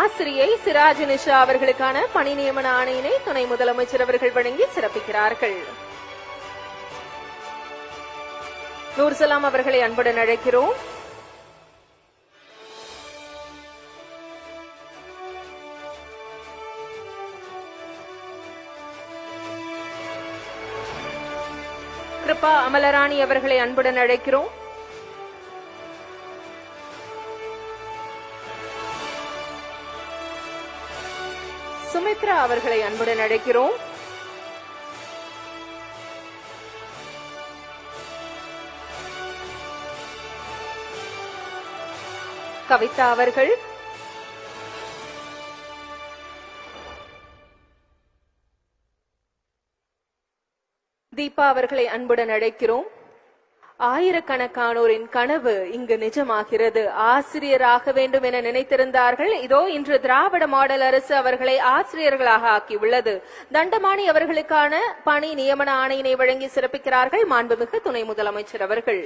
[SPEAKER 1] ஆசிரியை சிராஜ் நிஷா அவர்களுக்கான பணி நியமன ஆணையினை துணை முதலமைச்சர் அவர்கள் வழங்கி சிறப்பிக்கிறார்கள். நூர்சலாம் அவர்களை அன்புடன் அழைக்கிறோம். கிருபா அமலராணி அவர்களை அன்புடன் அழைக்கிறோம். சுமித்ரா அவர்களை அன்புடன் அழைக்கிறோம். கவிதா அவர்கள், தீபா அவர்களை அன்புடன் அழைக்கிறோம். ஆயிரக்கணக்கானோரின் கனவு இங்கு நிஜமாகிறது. ஆசிரியராக வேண்டும் என நினைத்திருந்தார்கள். இதோ இன்று திராவிட மாடல் அரசு அவர்களை ஆசிரியர்களாக ஆக்கியுள்ளது. தண்டமாணி அவர்களுக்கான பணி நியமன ஆணையினை வழங்கி சிறப்பிக்கிறார்கள் மாண்புமிகு துணை முதலமைச்சர் அவர்கள்.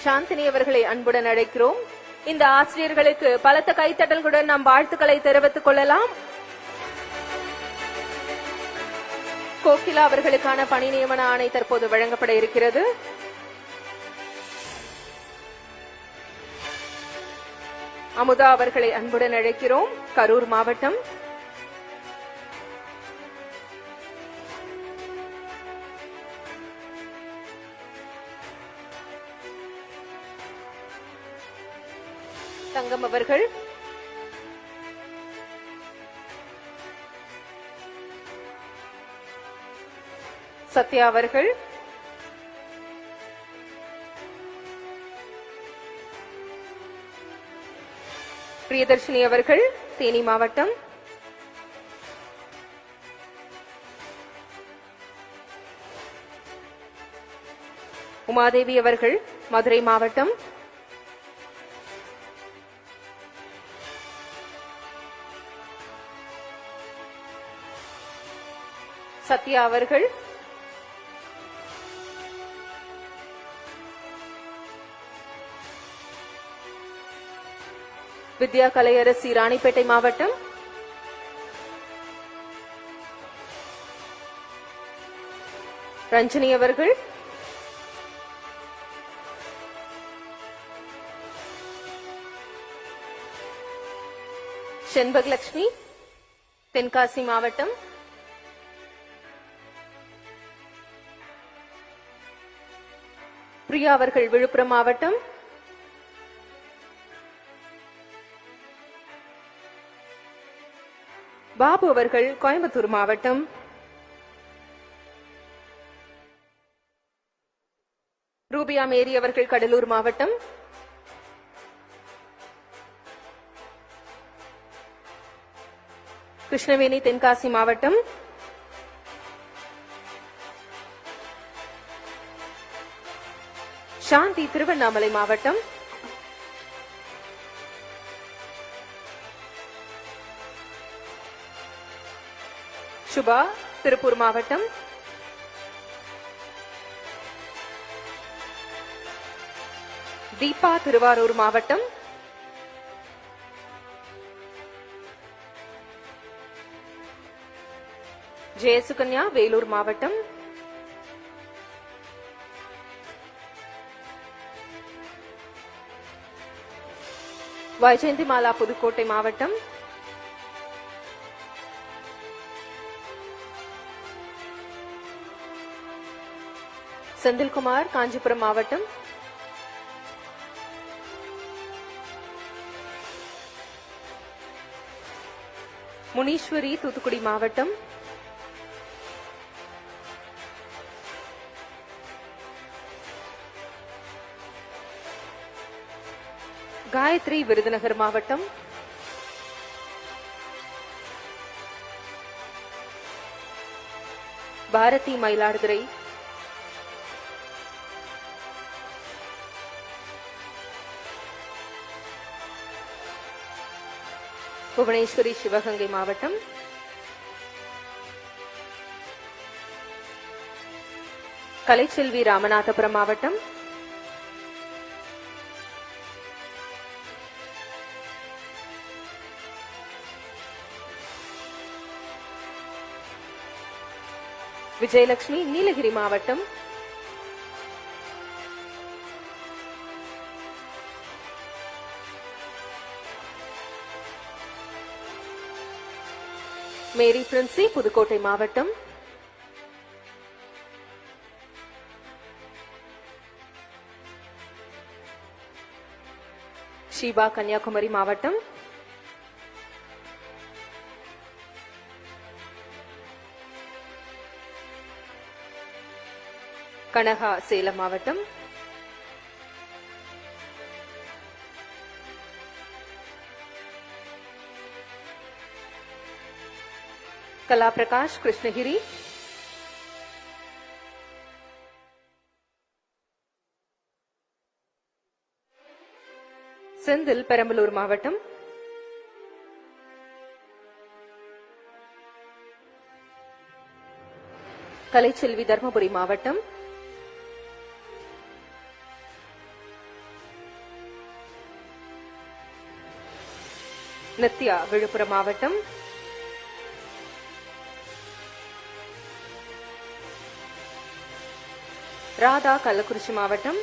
[SPEAKER 1] சாந்தினி அவர்களை அன்புடன் அழைக்கிறோம். இந்த ஆசிரியர்களுக்கு பலத்த கைத்தட்டல்களுடன் நாம் வாழ்த்துக்களை தெரிவித்துக் கொள்ளலாம். கோகிலா அவர்களுக்கான பணி நியமன ஆணை தற்போது வழங்கப்பட இருக்கிறது. அமுதா அவர்களை அன்புடன் அழைக்கிறோம். கரூர் மாவட்டம். தங்கம் அவர்கள், சத்யா அவர்கள், பிரியதர்ஷினி அவர்கள் தேனி மாவட்டம், உமாதேவி அவர்கள் மதுரை மாவட்டம், சத்யா அவர்கள் வித்யா கலையரசி ராணிப்பேட்டை மாவட்டம், ரஞ்சனி அவர்கள் செண்பகலட்சுமி தென்காசி மாவட்டம், பிரியா அவர்கள் விழுப்புரம் மாவட்டம், பாபு அவர்கள் கோயம்புத்தூர் மாவட்டம், ரூபியா மேரி அவர்கள் கடலூர் மாவட்டம், கிருஷ்ணவேணி தென்காசி மாவட்டம், சாந்தி திருவண்ணாமலை மாவட்டம், சுபா திருப்பூர் மாவட்டம், தீபா திருவாரூர் மாவட்டம், ஜெயசுகன்யா வேலூர் மாவட்டம், வைஜெயந்திமாலா புதுக்கோட்டை மாவட்டம், செந்தில்குமார் காஞ்சிபுரம் மாவட்டம், முனீஸ்வரி தூத்துக்குடி மாவட்டம், காயத்ரி விருதுநகர் மாவட்டம், பாரதி மயிலாடுதுறை, புவனேஸ்வரி சிவகங்கை மாவட்டம், கலைச்செல்வி ராமநாதபுரம் மாவட்டம், விஜயலட்சுமி நீலகிரி மாவட்டம், மேரி பிரின்சி புதுக்கோட்டை மாவட்டம், ஷீபா கன்னியாகுமரி மாவட்டம், கனகா சேலம் மாவட்டம், கலா பிரகாஷ் கிருஷ்ணகிரி, செந்தில் பெரம்பலூர் மாவட்டம், கலைச்செல்வி தர்மபுரி மாவட்டம், நித்யா விழுப்புரம் மாவட்டம், ராதா கள்ளக்குறிச்சி மாவட்டம்.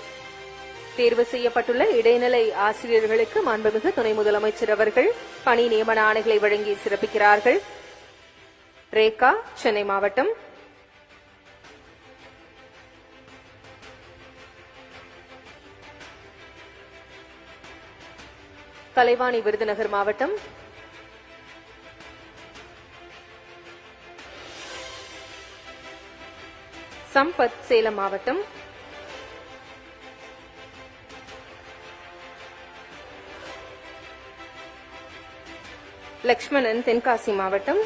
[SPEAKER 1] தேர்வு செய்யப்பட்டுள்ள இடைநிலை ஆசிரியர்களுக்கு மாண்புமிகு துணை முதலமைச்சர் அவர்கள் பணி நியமன ஆணைகளை வழங்கி சிறப்பிக்கிறார்கள். ரேகா சென்னை மாவட்டம், கலைவாணி விருதுநகர் மாவட்டம், சம்பத் சேலம் மாவட்டம், லக்ஷ்மணன் தென்காசி மாவட்டம்,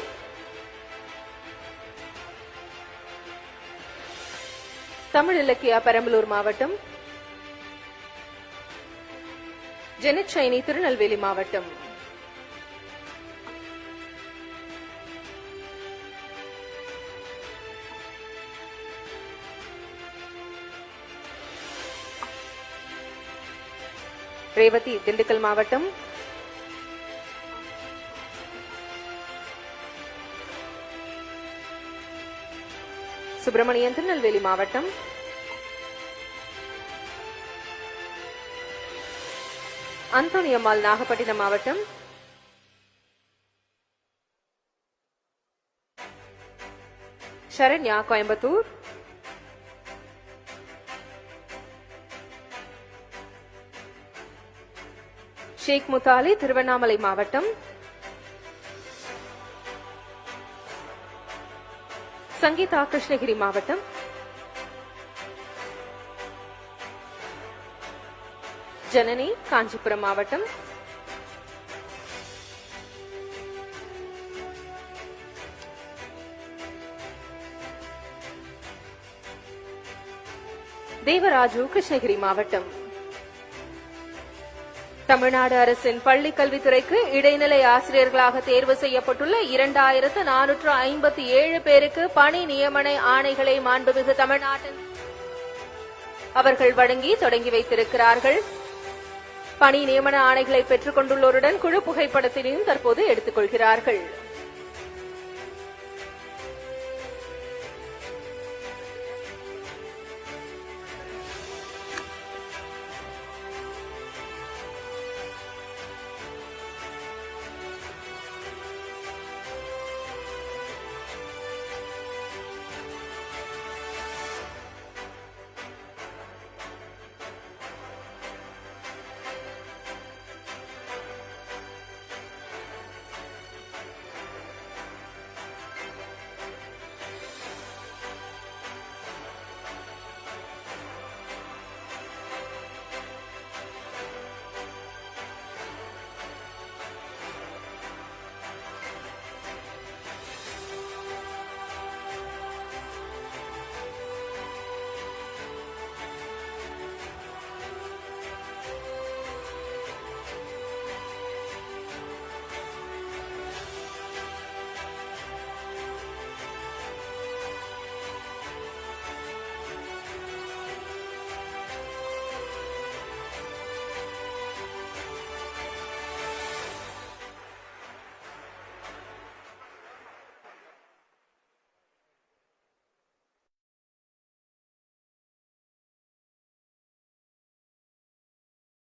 [SPEAKER 1] தமிழ் இலக்கியா பெரம்பலூர் மாவட்டம், ஜெனித் சைனி திருநெல்வேலி மாவட்டம், ரேவதி திண்டுக்கல் மாவட்டம், சுப்பிரமணியன் திருநெல்வேலி மாவட்டம், அந்தோனியம்மாள் நாகப்பட்டினம் மாவட்டம், சரண்யா கோயம்புத்தூர், ஷேக் முத்தாலி திருவண்ணாமலை மாவட்டம், சங்கீதா கிருஷ்ணகிரி மாவட்டம், ஜனனி காஞ்சிபுரம் மாவட்டம், தேவராஜு, கிருஷ்ணகிரி மாவட்டம். தமிழ்நாடு அரசின் பள்ளி கல்வித்துறைக்கு இடைநிலை ஆசிரியர்களாக தேர்வு செய்யப்பட்டுள்ள 2457 பேருக்கு பணி நியமன ஆணைகளை மாண்புமிகு தமிழ்நாட்டின் அவர்கள் வழங்கி தொடங்கி வைத்திருக்கிறார்கள். பணி நியமன ஆணைகளை பெற்றுக் கொண்டுள்ளோருடன் குழு புகைப்படத்தினையும் தற்போது எடுத்துக் கொள்கிறார்கள்.